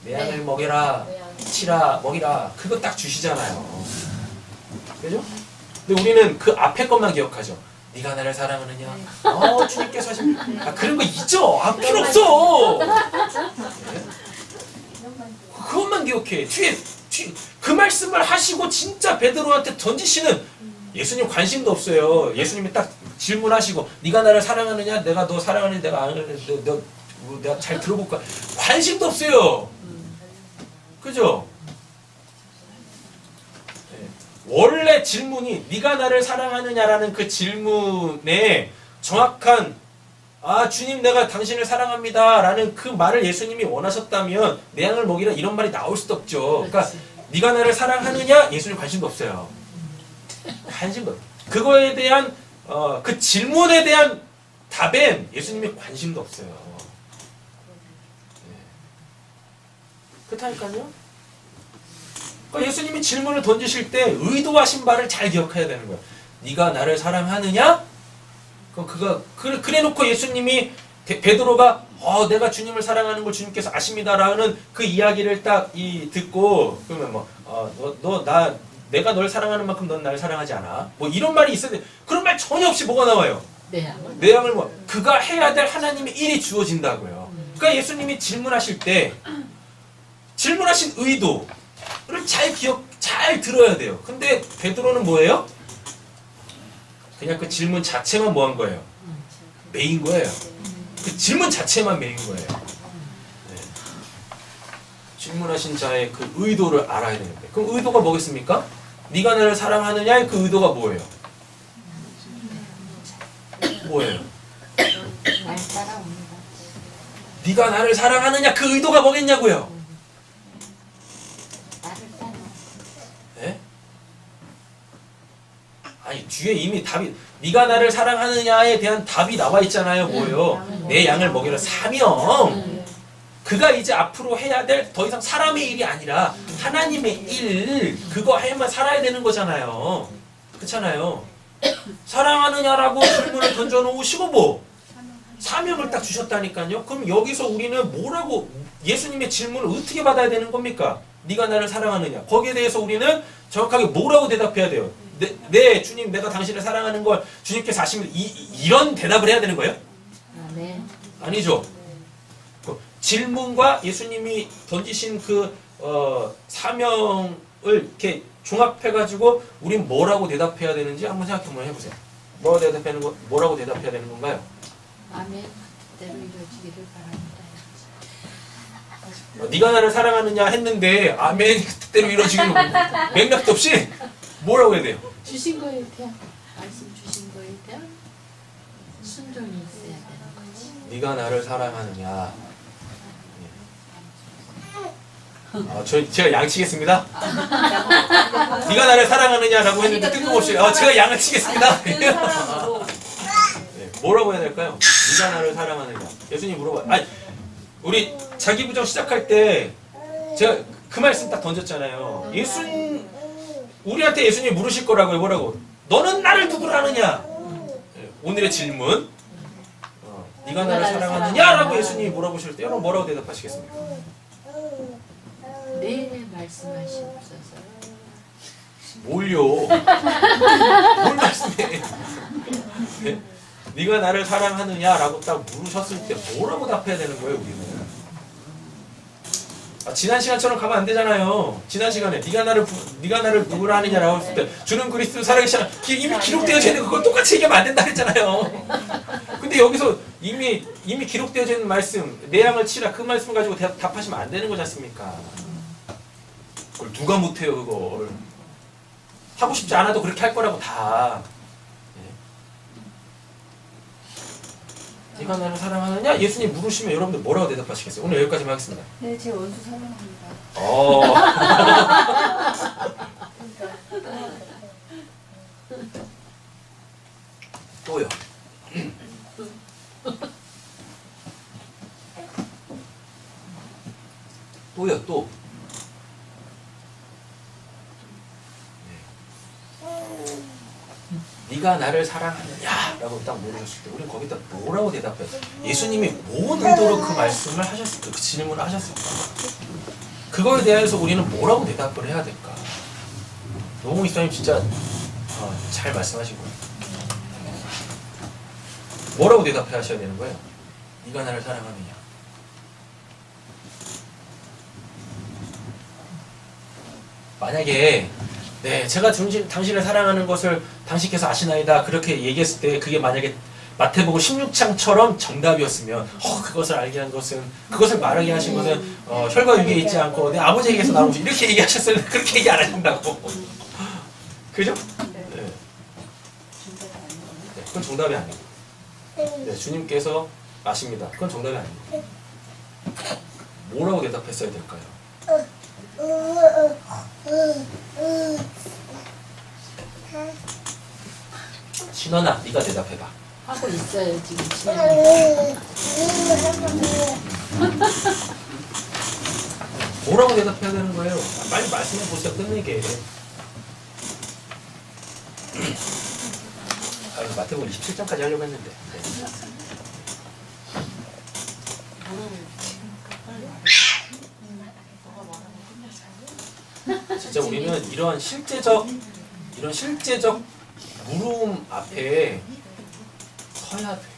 내 양을 먹여라, 치라, 먹이라. 그거 딱 주시잖아요. 그죠? 근데 우리는 그 앞에 것만 기억하죠. 네가 나를 사랑하느냐? 주님께서 하신 그런 거 잊어. 필요 없어. 그것만 기억해. 뒤에 그 말씀을 하시고 진짜 베드로한테 던지시는 예수님 관심도 없어요. 예수님이 딱 질문하시고 네가 나를 사랑하느냐? 내가 너 사랑하느냐? 내가 안 하느냐? 내가 잘 들어볼까? 관심도 없어요. 그죠? 원래 질문이 네가 나를 사랑하느냐라는 그 질문에 정확한 주님 내가 당신을 사랑합니다 라는 그 말을 예수님이 원하셨다면 내 양을 먹이라 이런 말이 나올 수도 없죠. 그러니까 네가 나를 사랑하느냐? 예수님 관심도 없어요. 관심도 없어요. 그거에 대한 그 질문에 대한 답엔 예수님이 관심도 없어요. 그렇다니까요. 그러니까 예수님이 질문을 던지실 때 의도하신 바를 잘 기억해야 되는 거예요. 네가 나를 사랑하느냐? 그래놓고 예수님이 베드로가 내가 주님을 사랑하는 걸 주님께서 아십니다라는 그 이야기를 딱 듣고 그러면 내가 널 사랑하는 만큼 넌 나를 사랑하지 않아? 뭐 이런 말이 있어야 돼. 그런 말 전혀 없이 뭐가 나와요? 내 양을 그가 해야 될 하나님의 일이 주어진다고요. 그러니까 예수님이 질문하실 때 질문하신 의도를 잘 들어야 돼요. 근데 베드로는 뭐예요? 그냥 그 질문 자체만 뭐 한 거예요? 매인 거예요. 그 질문 자체만 매인 거예요. 네. 질문하신 자의 그 의도를 알아야 되는데 그럼 의도가 뭐겠습니까? 네가 나를 사랑하느냐의 그 의도가 뭐예요? 뭐예요? 날 따라옵니다. 네가 나를 사랑하느냐 그 의도가 뭐겠냐고요? 네? 아니 뒤에 이미 답이 네가 나를 사랑하느냐에 대한 답이 나와 있잖아요. 뭐예요? 내 양을 먹이라 사명. 그가 이제 앞으로 해야 될 더 이상 사람의 일이 아니라 하나님의 일 그거 해만 살아야 되는 거잖아요. 그렇잖아요. 사랑하느냐라고 질문을 던져놓으시고 뭐 사명을 딱 주셨다니까요. 그럼 여기서 우리는 뭐라고 예수님의 질문을 어떻게 받아야 되는 겁니까? 네가 나를 사랑하느냐. 거기에 대해서 우리는 정확하게 뭐라고 대답해야 돼요? 네, 주님 내가 당신을 사랑하는 걸 주님께서 아시면 이런 대답을 해야 되는 거예요? 네. 아니죠. 질문과 예수님이 던지신 그 사명을 이렇게 종합해가지고 우린 뭐라고 대답해야 되는지 한번 생각 한번 해보세요. 뭐라고 대답해야 되는 건가요? 아멘. 뜻대로 이루어지기를 바랍니다. 네가 나를 사랑하느냐 했는데 아멘 뜻대로 이루어지기를 맥락도 없이 뭐라고 해야 돼요? 주신 거에 대한 말씀 주신 거에 대한 순종이 있어야 되는 거지. 네가 나를 사랑하느냐. 제가 양치겠습니다. 네가 나를 사랑하느냐라고 했는데 뜬금없이 제가 양을 치겠습니다. 네, 뭐라고 해야 될까요? 네가 나를 사랑하느냐. 예수님 물어봐. 아니 우리 자기 부정 시작할 때 제가 그 말씀 딱 던졌잖아요. 우리한테 예수님 물으실 거라고요. 뭐라고? 너는 나를 누구로 아느냐? 오늘의 질문. 네가 나를 사랑하느냐라고 예수님이 물어보실 때 여러분 뭐라고 대답하시겠습니까? 네 말씀하시옵소서. 뭘요? 뭘 말씀해? 네? 네가 나를 사랑하느냐라고 딱 물으셨을 때 뭐라고 답해야 되는 거예요, 우리는? 지난 시간처럼 가면 안 되잖아요. 지난 시간에 네가 나를 누구라 하느냐라고 했을 때 주는 그리스도 살아계시나 이미 기록되어져 있는 그걸 똑같이 얘기하면 안 된다 했잖아요. 근데 여기서 이미 기록되어져 있는 말씀 내 양을 치라 그 말씀 가지고 답하시면 안 되는 거지 않습니까? 그걸 누가 못해요 그걸. 하고 싶지 않아도 그렇게 할 거라고 다. 네가 나를 사랑하느냐? 예수님 물으시면 여러분들 뭐라고 대답하시겠어요? 오늘 여기까지만 하겠습니다. 네, 제 원수 사랑합니다. 또요. 또요 또. 네가 나를 사랑하느냐? 라고 딱 물으셨을 때 우리는 거기다 뭐라고 대답해요? 예수님이 뭔 의도로 그 말씀을 하셨을까? 그 질문을 하셨을까? 그거에 대해서 우리는 뭐라고 대답을 해야 될까? 노홍 이사님 진짜 잘 말씀하신 거예요. 뭐라고 대답하셔야 되는 거예요? 네가 나를 사랑하느냐? 만약에 네, 제가 당신을 사랑하는 것을 당신께서 아시나이다 그렇게 얘기했을 때 그게 만약에 마태복음 16장처럼 정답이었으면 그것을 알게 한 것은 그것을 말하게 하신 것은 혈과 육에 있지 않고 내 아버지에게서 나온 것이 이렇게 얘기하셨어요. 그렇게 얘기 안 하신다고. 그죠? 네. 그건 정답이 아니고 네, 주님께서 아십니다. 그건 정답이 아니고 뭐라고 대답했어야 될까요? 신원아, 네가 대답해봐. 하고 있어요 지금. 뭐라고 대답해야 되는 거예요? 빨리 말씀해 보세요. 끝내게. 마태복음 27장까지 하려고 했는데. 네. 진짜 우리는 이런 실제적 물음 앞에 서야 돼요.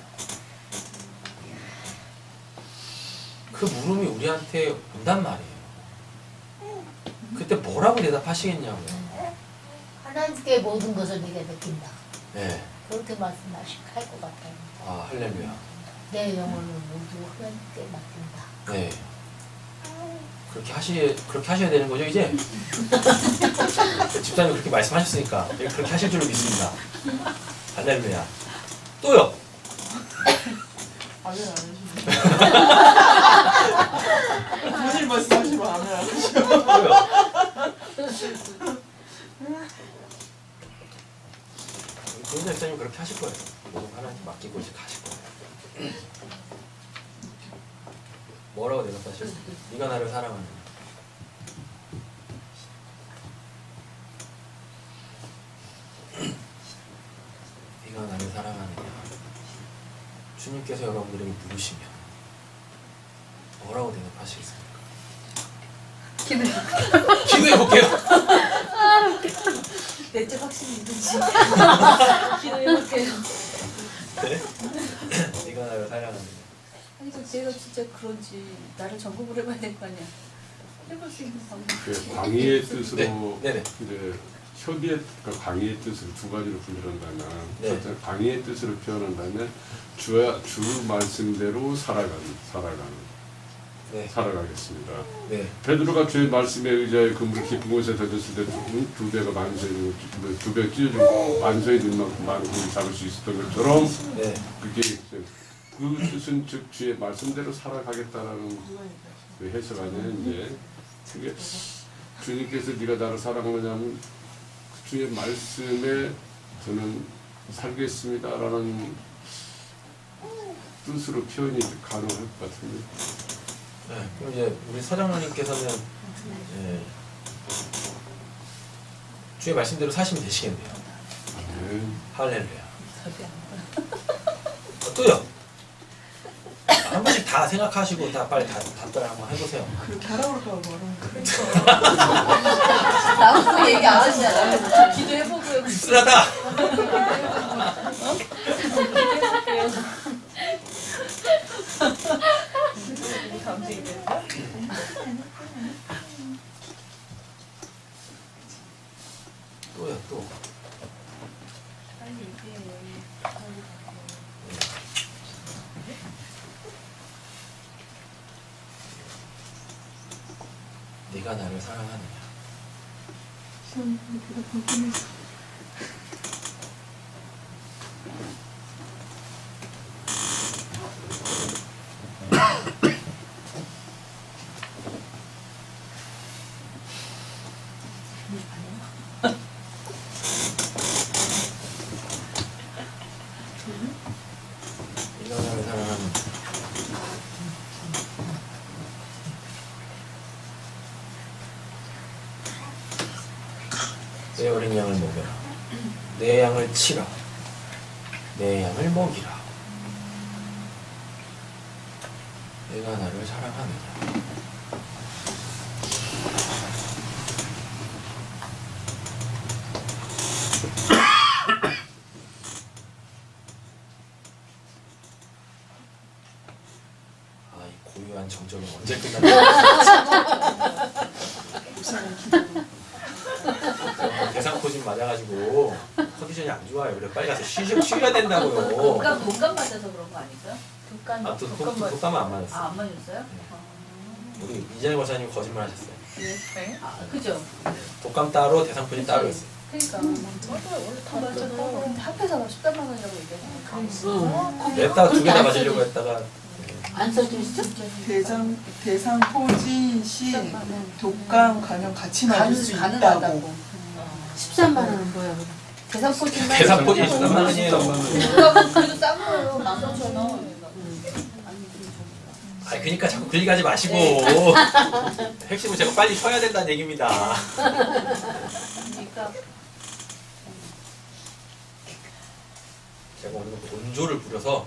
그 물음이 우리한테 온단 말이에요. 그때 뭐라고 대답하시겠냐고요. 하나님께 모든 것을 네가 느낀다. 네. 그렇게 말씀하실 것 같아요. 아, 할렐루야. 내 영혼을 모두 하나님께 맡긴다. 네. 그렇게 하셔야 되는 거죠, 이제? 집사님 그렇게 말씀하셨으니까 그렇게 하실 줄로 믿습니다. 할렐루야. 또요. 아멘 안 해주시네. 무슨 말씀하시면 아멘 안 해주시네. 또요. 조은자 집사님 그렇게 하실 거예요. 모든 하나님 맡기고 이제 가실 거예요. 뭐라고 대답하시겠어요? 네가 나를 사랑하느냐? 네가 나를 사랑하느냐? 주님께서 여러분들에게 물으시면 뭐라고 대답하시겠습니까? 기도해 볼게요. 내적 확신이 있는지. 기도해볼게요. 네? 네가 나를 사랑하느냐? 아니 제가 진짜 그런지 나를 점검을 해봐야 될 거 아니야. 해볼 수 있는 방법. 그 광의의 뜻으로 네네. 이제 협의의 광의의 뜻을 두 가지로 분류한다면 네. 첫째 광의의 뜻으로 표현한다면 주 말씀대로 네. 살아가겠습니다. 네. 베드로가 주의 말씀에 의지하여 그물을 깊은 곳에 던졌을 때 두 배가 만선이 두배 찢어지고 만선이 될 만큼 많은 고기를 잡을 수 있었던 것처럼 네. 그게 그 뜻은 즉 주의 말씀대로 살아가겠다라는 그 해석 안에 이제 그게 주님께서 네가 나를 사랑하느냐면 주의 말씀에 저는 살겠습니다라는 뜻으로 표현이 가능할 것 같은데. 네. 그럼 이제 우리 서장로님께서는 주의 말씀대로 사시면 되시겠네요. 네. 할렐루야. 또요. 한 번씩 다 생각하시고 다 빨리 답변을 한번 해보세요. 그렇게 하라고 그럴까 말하는 거야. 나도 얘기 안 하시잖아요. 기도해보고요. 씁쓸하다. 감정이 된다. 또요 또. 빨리 얘기해. 네가 나를 사랑하느냐? 네가 나를 사랑하느냐? 양을 먹여라. 내 양을 치라. 내 양을 먹이라. 내가 나를 사랑하느냐. 아, 이 고유한 정적은 언제 끝나냐. 대상포진 맞아가지고 컨디션이 안 좋아요. 그래 빨리 가서 쉬어야 된다고요. 독감 맞아서 그런 거 아닐까요? 독감. 아, 또 독감은 안 맞았어. 안 맞았어요? 우리 이재희 권사님 거짓말 하셨어요. 네. 그죠? 독감 따로 대상포진 따로 있어요. 그러니까. 원래 다 맞잖아요. 근데 합해서 13만 원이라고 얘기하는 냈다가 두 개 다 맞으려고 했다가 안 써져 있어? 대상 포진 시 독감 감염 같이 맞을 수 있다고. 가능하다고. 13만 원은 뭐야 그럼? 대상포진만 대상포진 13만 원이에요. 독감은 그래도 싼 거예요. 15,000원. 아, 그러니까 자꾸 그 얘기 하지 마시고 핵심은 제가 빨리 쉬어야 된다는 얘기입니다. 그러니까 제가 오늘 온조를 부려서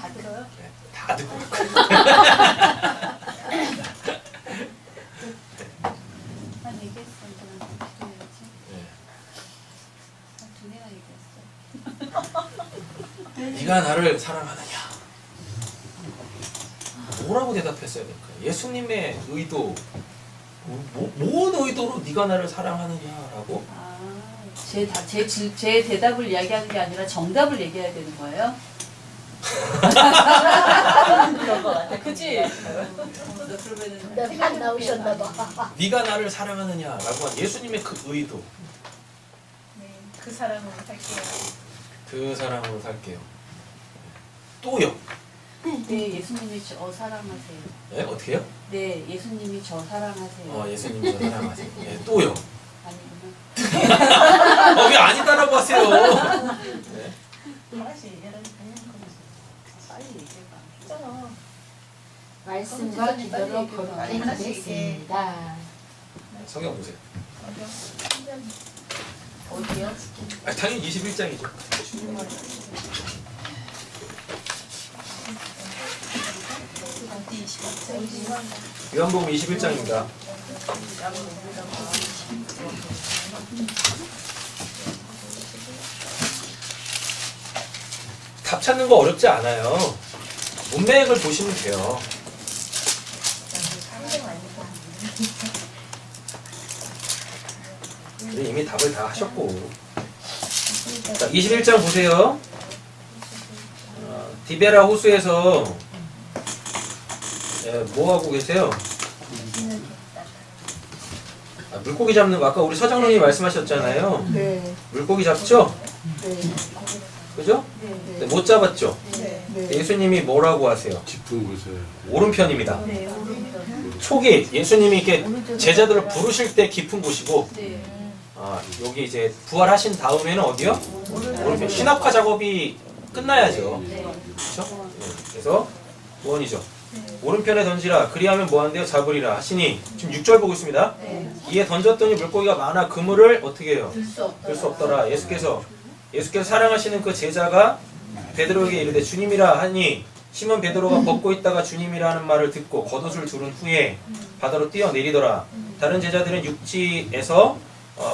다 들어요? 네, 다 듣고 있고요. 한 얘기했어. 기도해야지. 네. 두 개나 얘기했어. 네가 나를 사랑하느냐? 뭐라고 대답했어야 될까요? 예수님의 의도, 뭔 의도로 네가 나를 사랑하느냐라고? 제 대답을 이야기하는 게 아니라 정답을 얘기해야 되는 거예요? 그런 거 같아. 그치? 그러면은 안 나오셨나 봐. 네가 나를 사랑하느냐라고 한 예수님의 그 의도, 네, 그 사람으로 살게요. 그 사랑으로 살게요. 또요? 네, 예수님이 저 사랑하세요. 네, 어떻게요? 네, 예수님이 저 사랑하세요. 예수님이 저 사랑하세요. 네, 또요? 아니구나. 왜 아니다라고 하세요? 네. 다시 얘기하는 빨리 얘기해봐. 있잖아. 말씀과 기도로 거룩하게 됐습니다. 성경 보세요. 어디요? 당연히 21장이죠. 요한복음 21장입니다. 답 찾는 거 어렵지 않아요. 문맥을 보시면 돼요. 이미 답을 다 하셨고. 자, 21장 보세요. 디베라 호수에서 뭐 하고 계세요? 물고기 잡는 거 아까 우리 서장로님이 말씀하셨잖아요. 네. 물고기 잡죠? 네. 그죠? 네. 네, 못 잡았죠? 네. 예수님이 뭐라고 하세요? 깊은 곳에 오른편입니다. 네, 초기 예수님이 이렇게 제자들을 부르실 때 깊은 곳이고, 네. 여기 이제 부활하신 다음에는 어디요? 오른편. 신학화 작업이 끝나야죠. 그렇죠? 네. 그래서 무언이죠. 오른편에 던지라 그리하면 뭐한대요? 잡으리라 하시니 지금 6절 보고 있습니다. 이에 던졌더니 물고기가 많아 그물을 어떻게 해요? 들 수 없더라. 예수께서 사랑하시는 그 제자가 베드로에게 이르되 주님이라 하니 시몬 베드로가 걷고 있다가 주님이라 하는 말을 듣고 겉옷을 두른 후에 바다로 뛰어내리더라. 다른 제자들은 육지에서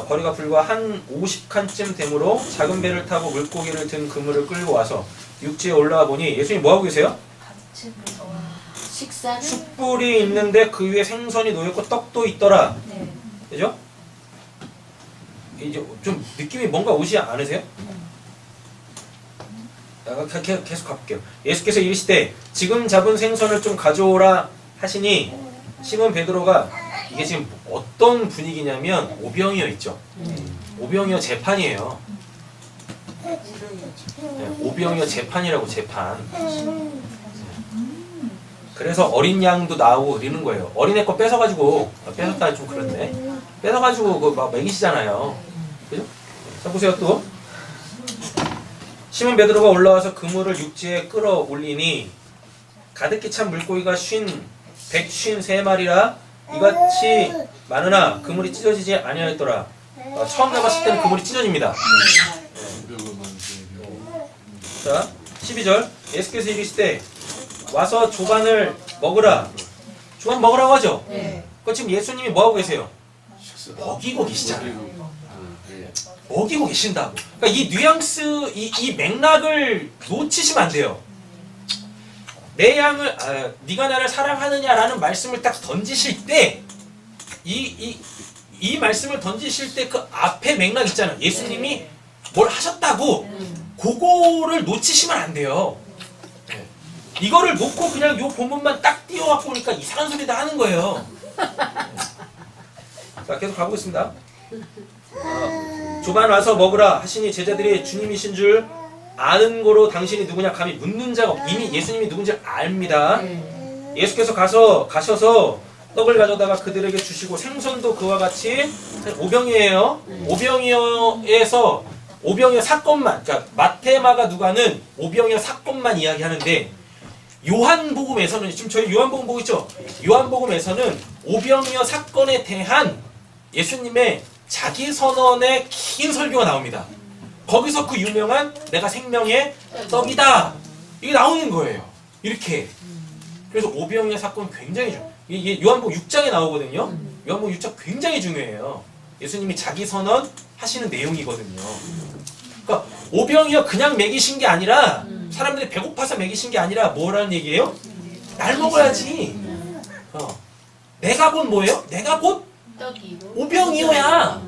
거리가 불과 한 50칸쯤 되므로 작은 배를 타고 물고기를 든 그물을 끌고 와서 육지에 올라와 보니 예수님 뭐하고 계세요? 식사는 숯불이 있는데 그 위에 생선이 놓였고 떡도 있더라. 그죠? 이제 좀 느낌이 뭔가 오지 않으세요? 계속 가볼게요. 예수께서 이르시되 지금 잡은 생선을 좀 가져오라 하시니 시몬 베드로가 이게 지금 어떤 분위기냐면 오병이어 있죠. 오병이어 재판이에요. 네, 오병이어 재판이라고 재판. 그래서 어린 양도 나오고 그러는 거예요. 어린애 거 뺏어가지고 뺏었다 좀 그렇네. 뺏어가지고 그 막 먹이시잖아요. 그죠? 자 보세요 또. 시몬 베드로가 올라와서 그물을 육지에 끌어올리니 가득히 찬 물고기가 153마리라 이같이 많으나 그물이 찢어지지 아니하였더라. 처음 나갔을 때는 그물이 찢어집니다. 자, 12절. 예수께서 이르시되 와서 조반을 먹으라. 조반 먹으라고 하죠? 네. 그 지금 예수님이 뭐 하고 계세요? 먹이고 계시잖아요. 먹이고 계신다고. 그러니까 이 뉘앙스, 이 맥락을 놓치시면 안 돼요. 내 양을, 네가 나를 사랑하느냐라는 말씀을 딱 던지실 때, 이 말씀을 던지실 때 그 앞에 맥락 있잖아요. 예수님이 뭘 하셨다고, 그거를 놓치시면 안 돼요. 네. 이거를 놓고 그냥 요 본문만 딱 띄워갖고 보니까 이상한 소리 다 하는 거예요. 자, 계속 가보겠습니다. 조반 와서 먹으라 하시니 제자들이 주님이신 줄 아는 거로 당신이 누구냐 감히 묻는 자가 이미 예수님이 누군지 압니다. 예수께서 가셔서 떡을 가져다가 그들에게 주시고 생선도 그와 같이 오병이에요. 오병이어 사건만, 그러니까 마테마가 누가는 오병이어 사건만 이야기하는데 요한복음에서는 지금 저희 요한복음 보고 있죠? 요한복음에서는 오병이어 사건에 대한 예수님의 자기 선언의 긴 설교가 나옵니다. 거기서 그 유명한 내가 생명의 떡이다 이게 나오는 거예요. 이렇게. 그래서 오병이어 사건 굉장히 이게 요한복음 6장에 나오거든요. 요한복음 6장 굉장히 중요해요. 예수님이 자기 선언 하시는 내용이거든요. 그러니까 오병이어 그냥 먹이신 게 아니라 사람들이 배고파서 먹이신 게 아니라 뭐라는 얘기예요? 날 먹어야지. 내가 곧 뭐예요? 내가 곧 오병이어야.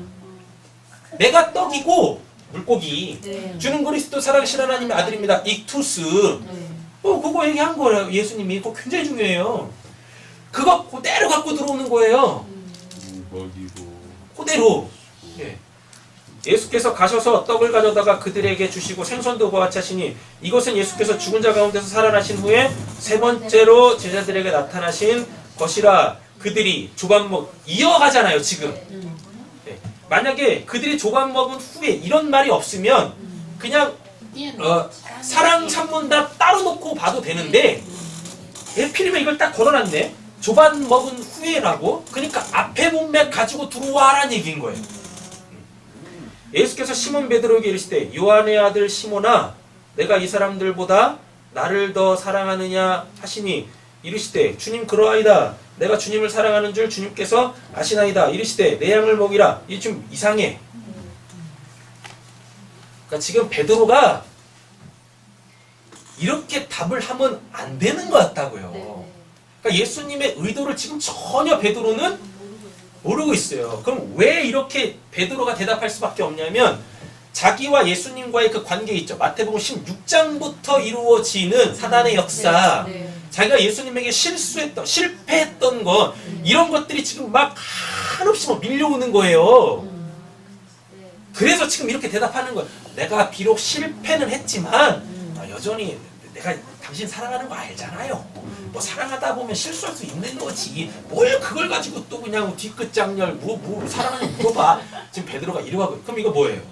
내가 떡이고 물고기. 주는 그리스도 살아계신 하나님의 아들입니다. 익투스. 그거 얘기한 거예요. 예수님이. 그거 굉장히 중요해요. 그거 그대로 갖고 들어오는 거예요. 그대로. 예. 예수께서 가셔서 떡을 가져다가 그들에게 주시고 생선도 그와 같이 하시니 이것은 예수께서 죽은 자 가운데서 살아나신 후에 세 번째로 제자들에게 나타나신 것이라. 그들이 조반 이어가잖아요 지금. 네. 만약에 그들이 조반 먹은 후에 이런 말이 없으면 그냥 사랑 산문답 따로 놓고 봐도 되는데 필름에 이걸 딱 걸어놨네. 조반 먹은 후에라고. 그러니까 앞에 문맥 가지고 들어와라는 얘기인 거예요. 예수께서 시몬 베드로에게 이르시되 요한의 아들 시몬아 내가 이 사람들보다 나를 더 사랑하느냐 하시니 이르시되 주님 그러하이다. 내가 주님을 사랑하는 줄 주님께서 아시나이다. 이르시되 내 양을 먹이라. 이게 좀 이상해. 그러니까 지금 베드로가 이렇게 답을 하면 안 되는 것 같다고요. 그러니까 예수님의 의도를 지금 전혀 베드로는 모르고 있어요. 그럼 왜 이렇게 베드로가 대답할 수밖에 없냐면 자기와 예수님과의 그 관계 있죠. 마태복음 16장부터 이루어지는 사단의 역사. 자기가 예수님에게 실패했던 것 이런 것들이 지금 막 한없이 밀려오는 거예요. 그래서 지금 이렇게 대답하는 거예요. 내가 비록 실패는 했지만 여전히 내가 당신 사랑하는 거 알잖아요. 뭐 사랑하다 보면 실수할 수 있는 거지. 뭘 그걸 가지고 또 그냥 뒤끝 장렬 뭐 사랑하냐 물어봐. 지금 베드로가 이러고. 그럼 이거 뭐예요?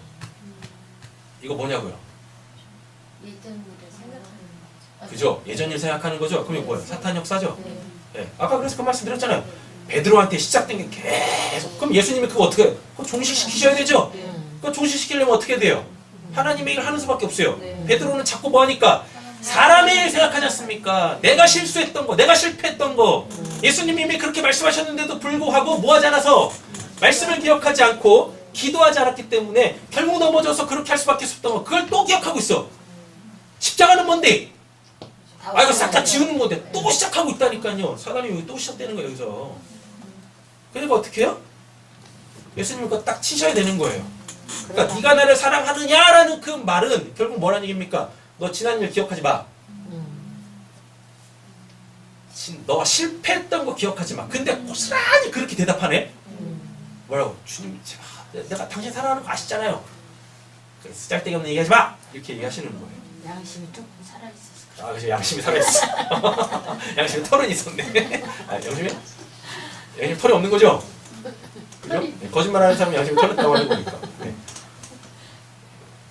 이거 뭐냐고요? 예전으로 생각하는 거죠. 그죠? 예전 일 생각하는 거죠? 그럼 이거 뭐예요? 사탄 역사죠? 네. 아까 그래서 그 말씀 드렸잖아요. 베드로한테 시작된 게 계속. 그럼 예수님이 그거 어떻게 해요? 그거 종식시키셔야 되죠? 그거 종식시키려면 어떻게 돼요? 하나님의 일을 하는 수밖에 없어요. 베드로는 자꾸 뭐 하니까? 사람의 일 생각하지 않습니까? 내가 실수했던 거, 내가 실패했던 거. 예수님이 이미 그렇게 말씀하셨는데도 불구하고 뭐 하지 않아서 말씀을 기억하지 않고 기도하지 않았기 때문에 결국 넘어져서 그렇게 할 수밖에 없었던 거. 그걸 또 기억하고 있어. 십자가는 뭔데? 이거 싹 다 지우는 건데 또 시작하고 있다니까요. 사단이 여기 또 시작되는 거예요. 여기서. 그러니까 어떻게 해요? 예수님이 그거 딱 치셔야 되는 거예요. 그러니까 네가 나를 사랑하느냐라는 그 말은 결국 뭐라는 얘기입니까? 너 지난 일 기억하지 마. 너가 실패했던 거 기억하지 마. 근데 고스란히 그렇게 대답하네. 뭐라고? 주님 제발 내가 당신 사랑하는 거 아시잖아요. 그래서 쓰잘데기 없는 얘기하지 마. 이렇게 얘기하시는 거예요. 양심이 조금 살아있었어. 그래서 양심이 살아있어. 양심에 털은 있었네. 양심 털이 없는 거죠? 그죠? 네, 거짓말하는 사람이 양심이 털었다고 하는 거니까. 네.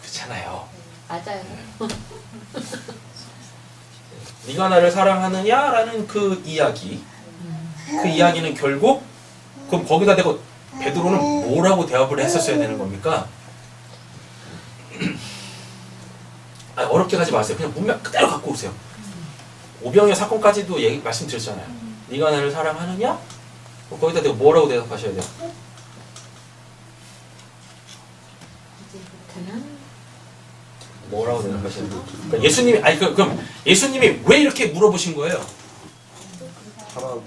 그렇잖아요. 맞아요. 네가 나를 사랑하느냐라는 그 이야기. 그 이야기는 결국 그럼 거기다 대고 베드로는 뭐라고 대답을 했었어야 되는 겁니까? 아니, 어렵게 가지 마세요. 그냥 문맥 그대로 갖고 오세요. 오병이어 사건까지도 말씀드렸잖아요. 네가 나를 사랑하느냐? 거기다 내가 뭐라고 대답하셔야 돼요? 이제부터는 뭐라고 대답하셔야 돼요? 그러니까 예수님이 그럼 예수님이 왜 이렇게 물어보신 거예요? 하라고.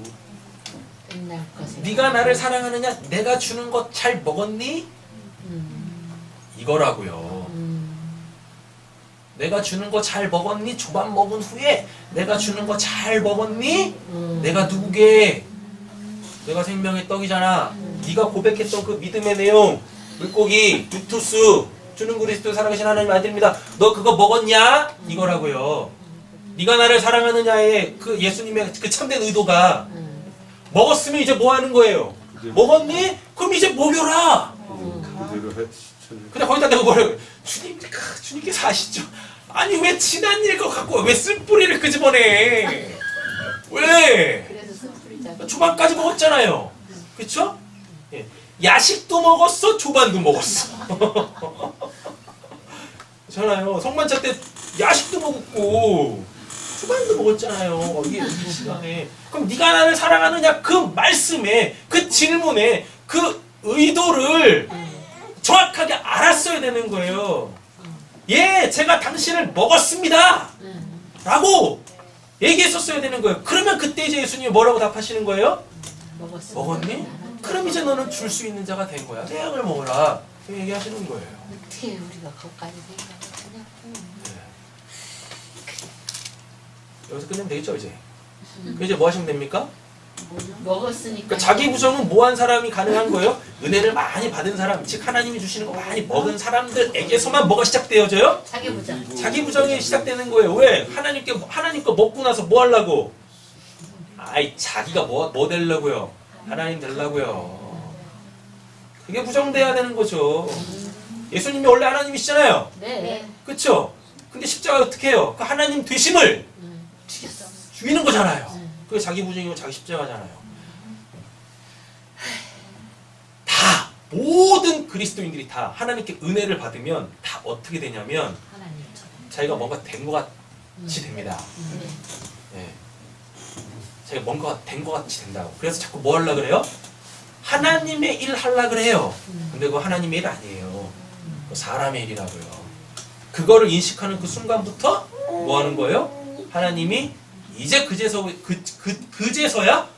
끝날 것을. 네가 나를 사랑하느냐? 내가 주는 것 잘 먹었니? 이거라고요. 내가 주는 거 잘 먹었니? 조반 먹은 후에 내가 주는 거 잘 먹었니? 내가 누구게? 내가 생명의 떡이잖아. 네가 고백했던 그 믿음의 내용, 물고기, 유투스, 주는 그리스도 살아계신 하나님 아들입니다. 너 그거 먹었냐? 이거라고요. 네가 나를 사랑하느냐의 그 예수님의 그 참된 의도가 먹었으면 이제 뭐 하는 거예요? 먹었니? 그럼 이제 먹여라. 그대로 해. 근데 거기다 내가 뭐라고 주님께서 아시죠? 아니 왜 지난 일 거 갖고 왜 쓴뿌리를 끄집어내? 왜? 그래서 스프리자. 초반까지 먹었잖아요. 그쵸? 예. 야식도 먹었어, 초반도 먹었어. 그렇잖아요. 성만찬 때 야식도 먹었고 초반도 먹었잖아요. 이 시간에. 그럼 네가 나를 사랑하느냐 그 말씀에 그 질문에 그 의도를 정확하게 알았어야 되는 거예요. 예, 제가 당신을 먹었습니다. 라고 얘기했었어야 되는 거예요. 그러면 그때 이제 예수님이 뭐라고 답하시는 거예요? 먹었니? 그럼 이제 너는 줄 수 있는 자가 된 거야. 내 양을 먹어라. 그 얘기하시는 거예요. 어떻게 우리가 거기까지 생각을 하냐고. 여기서 끝내면 되겠죠, 이제? 이제 뭐 하시면 됩니까? 먹었으니까. 그러니까 자기 부정은 뭐한 사람이 가능한 거예요? 은혜를 많이 받은 사람, 즉 하나님이 주시는 거 많이 먹은 사람들에게서만 뭐가 시작되어져요? 자기 부정. 자기 부정이 시작되는 거예요. 왜? 하나님 거 먹고 나서 뭐 하려고? 아이, 자기가 뭐 되려고요? 하나님 되려고요. 그게 부정돼야 되는 거죠. 예수님이 원래 하나님이시잖아요. 네. 그쵸? 근데 십자가 어떻게 해요? 그 하나님 되심을 죽였어. 죽이는 거잖아요. 그게 자기 부정이고 자기 십자가잖아요. 다 모든 그리스도인들이 다 하나님께 은혜를 받으면 다 어떻게 되냐면 하나님처럼. 자기가 뭔가 된 것 같이 됩니다. 네. 자기가 뭔가 된 것 같이 된다고. 그래서 자꾸 뭐 하려고 그래요? 하나님의 일 하려고 그래요. 근데 그거 하나님의 일 아니에요. 그거 사람의 일이라고요. 그거를 인식하는 그 순간부터 뭐 하는 거예요? 하나님이 이제 그제서야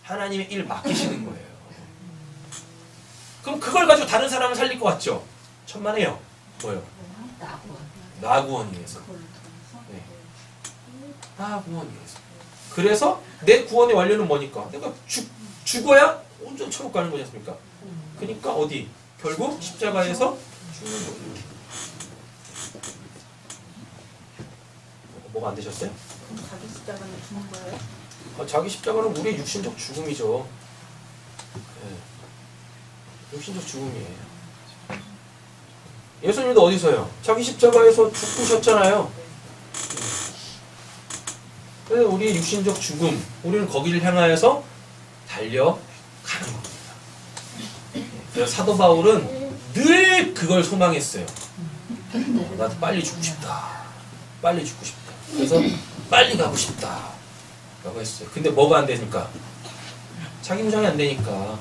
하나님의 일 맡기시는 거예요. 그럼 그걸 가지고 다른 사람을 살릴 것 같죠? 천만에요. 뭐요? 나 구원이 위해서. 네. 나 구원이 위해서. 그래서 내 구원의 완료는 뭐니까? 내가 죽어야 온전 천국 가는 거지 않습니까? 그러니까 어디? 결국 십자가에서 죽는 거예요. 뭐가 안 되셨어요? 자기 십자가는 죽는 거예요? 자기 십자가는 우리의 육신적 죽음이죠. 네. 육신적 죽음이에요. 예수님도 어디서요? 자기 십자가에서 죽으셨잖아요. 그래서 우리의 육신적 죽음, 우리는 거기를 향하여서 달려가는 겁니다. 그래서 사도 바울은 늘 그걸 소망했어요. 나도 빨리 죽고 싶다. 빨리 죽고 싶다. 그래서 빨리 가고 싶다 라고 했어요. 근데 뭐가 안 되니까? 자기 부정이 안 되니까.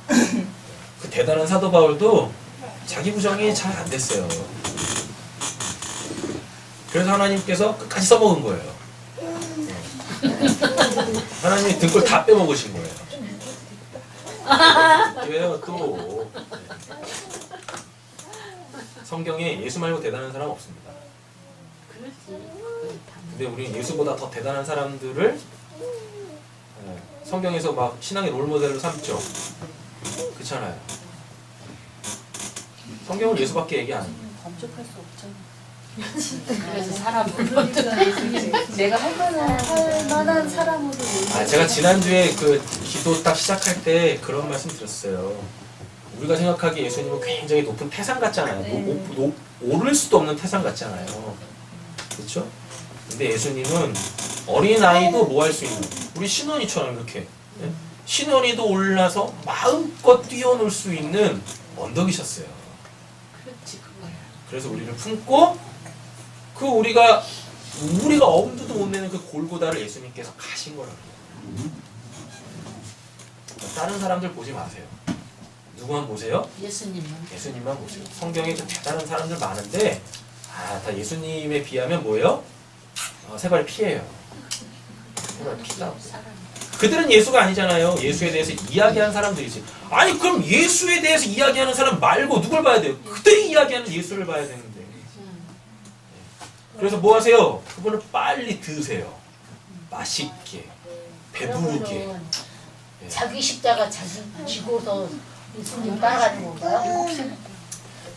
그 대단한 사도 바울도 자기 부정이 잘 안 됐어요. 그래서 하나님께서 끝까지 써먹은 거예요. 하나님이 등골 다 빼먹으신 거예요. 왜요 또? 성경에 예수 말고 대단한 사람 없습니다. 근데 우리는 예수보다 더 대단한 사람들을 성경에서 막 신앙의 롤모델로 삼죠. 그렇잖아요. 성경은 예수밖에 얘기 안 해요. 범접할 수 없잖아. 그래서 사람을 내가 할 만한 사람으로. 제가 지난주에 그 기도 딱 시작할 때 그런 말씀 드렸어요. 우리가 생각하기에 예수님은 굉장히 높은 태산 같잖아요. 오를 수도 없는 태산 같잖아요. 그렇죠? 근데 예수님은 어린아이도 뭐 할 수 있는 우리 신혼이처럼 이렇게 신원이도 올라서 마음껏 뛰어놀 수 있는 언덕이셨어요. 그렇지 그거야. 그래서 우리를 품고 그 우리가 엄두도 못 내는 그 골고다를 예수님께서 가신 거라고. 다른 사람들 보지 마세요. 누구만 보세요? 예수님은 예수님만 보세요. 성경에 좀 대단한 사람들 많은데 다 예수님에 비하면 뭐예요? 세 발의 피예요. 세 발의 피다. 사람. 그들은 예수가 아니잖아요. 예수에 대해서 이야기하는 사람들이지. 아니 그럼 예수에 대해서 이야기하는 사람 말고 누굴 봐야 돼요? 그들이 이야기하는 예수를 봐야 되는데. 그래서 뭐 하세요? 그분을 빨리 드세요. 맛있게, 배부르게. 그러면 자기 십자가 자기 지고서 예수님 따라가는 건가요?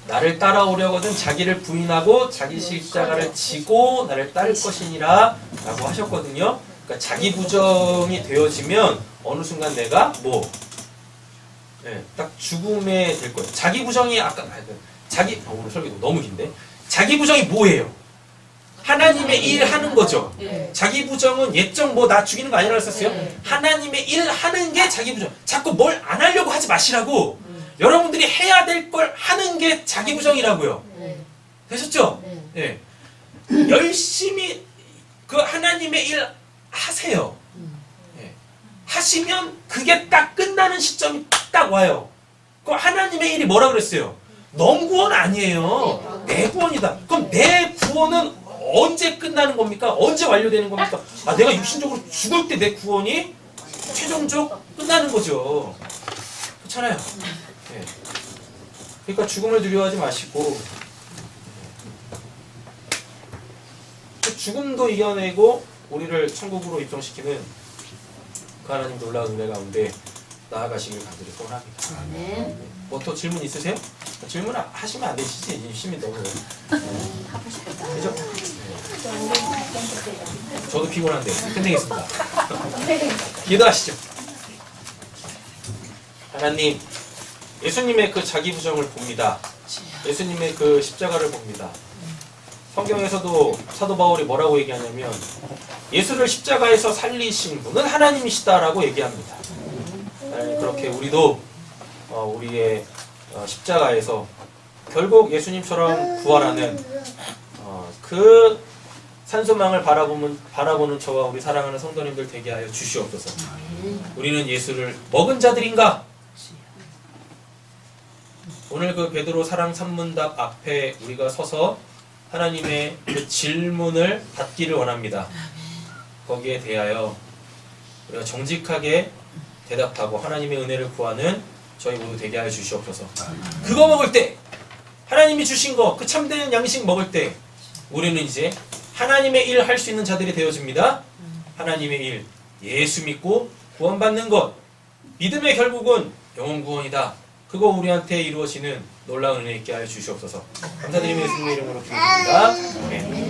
나를 따라오려거든 자기를 부인하고 자기 십자가를 지고 나를 따를 것이니라 라고 하셨거든요. 그러니까 자기 부정이 되어지면 어느 순간 내가 딱 죽음에 될 거예요. 자기 부정이 오늘 설교 너무 긴데 자기 부정이 뭐예요? 하나님의 일 하는 거죠. 자기 부정은 예정 나 죽이는 거 아니라고 했었어요. 하나님의 일 하는 게 자기 부정. 자꾸 뭘 안 하려고 하지 마시라고. 여러분들이 해야 될 걸 하는 게 자기 부정이라고요. 되셨죠? 네. 열심히 그 하나님의 일 하세요. 네. 하시면 그게 딱 끝나는 시점이 딱 와요. 그 하나님의 일이 뭐라 그랬어요? 넌 구원 아니에요. 내 구원이다. 그럼 내 구원은 언제 끝나는 겁니까? 언제 완료되는 겁니까? 내가 육신적으로 죽을 때 내 구원이 최종적 끝나는 거죠. 그렇잖아요. 네. 그러니까 죽음을 두려워하지 마시고 죽음도 이겨내고 우리를 천국으로 입성시키는 그 하나님 놀라운 은혜 가운데 나아가시길 간절히 소원합니다. 뭐 또 질문 있으세요? 질문 하시면 안 되시지. 심이 너무 하고 싶다. 그죠? 저도 피곤한데 끝내겠습니다. 기도하시죠. 하나님, 예수님의 그 자기 부정을 봅니다. 예수님의 그 십자가를 봅니다. 성경에서도 사도 바울이 뭐라고 얘기하냐면 예수를 십자가에서 살리신 분은 하나님이시다라고 얘기합니다. 그렇게 우리도 우리의 십자가에서 결국 예수님처럼 부활하는 그 산소망을 바라보는 저와 우리 사랑하는 성도님들 되게 하여 주시옵소서. 우리는 예수를 먹은 자들인가? 오늘 그 베드로 사랑 산문답 앞에 우리가 서서 하나님의 그 질문을 받기를 원합니다. 거기에 대하여 우리가 정직하게 대답하고 하나님의 은혜를 구하는 저희 모두 되게 하여 주시옵소서. 그거 먹을 때 하나님이 주신 거 그 참된 양식 먹을 때 우리는 이제 하나님의 일 할 수 있는 자들이 되어집니다. 하나님의 일, 예수 믿고 구원받는 것, 믿음의 결국은 영혼 구원이다. 그거 우리한테 이루어지는 놀라운 은혜 있게 하여 주시옵소서. 감사드리며 예수님의 이름으로 기도드립니다. 아멘.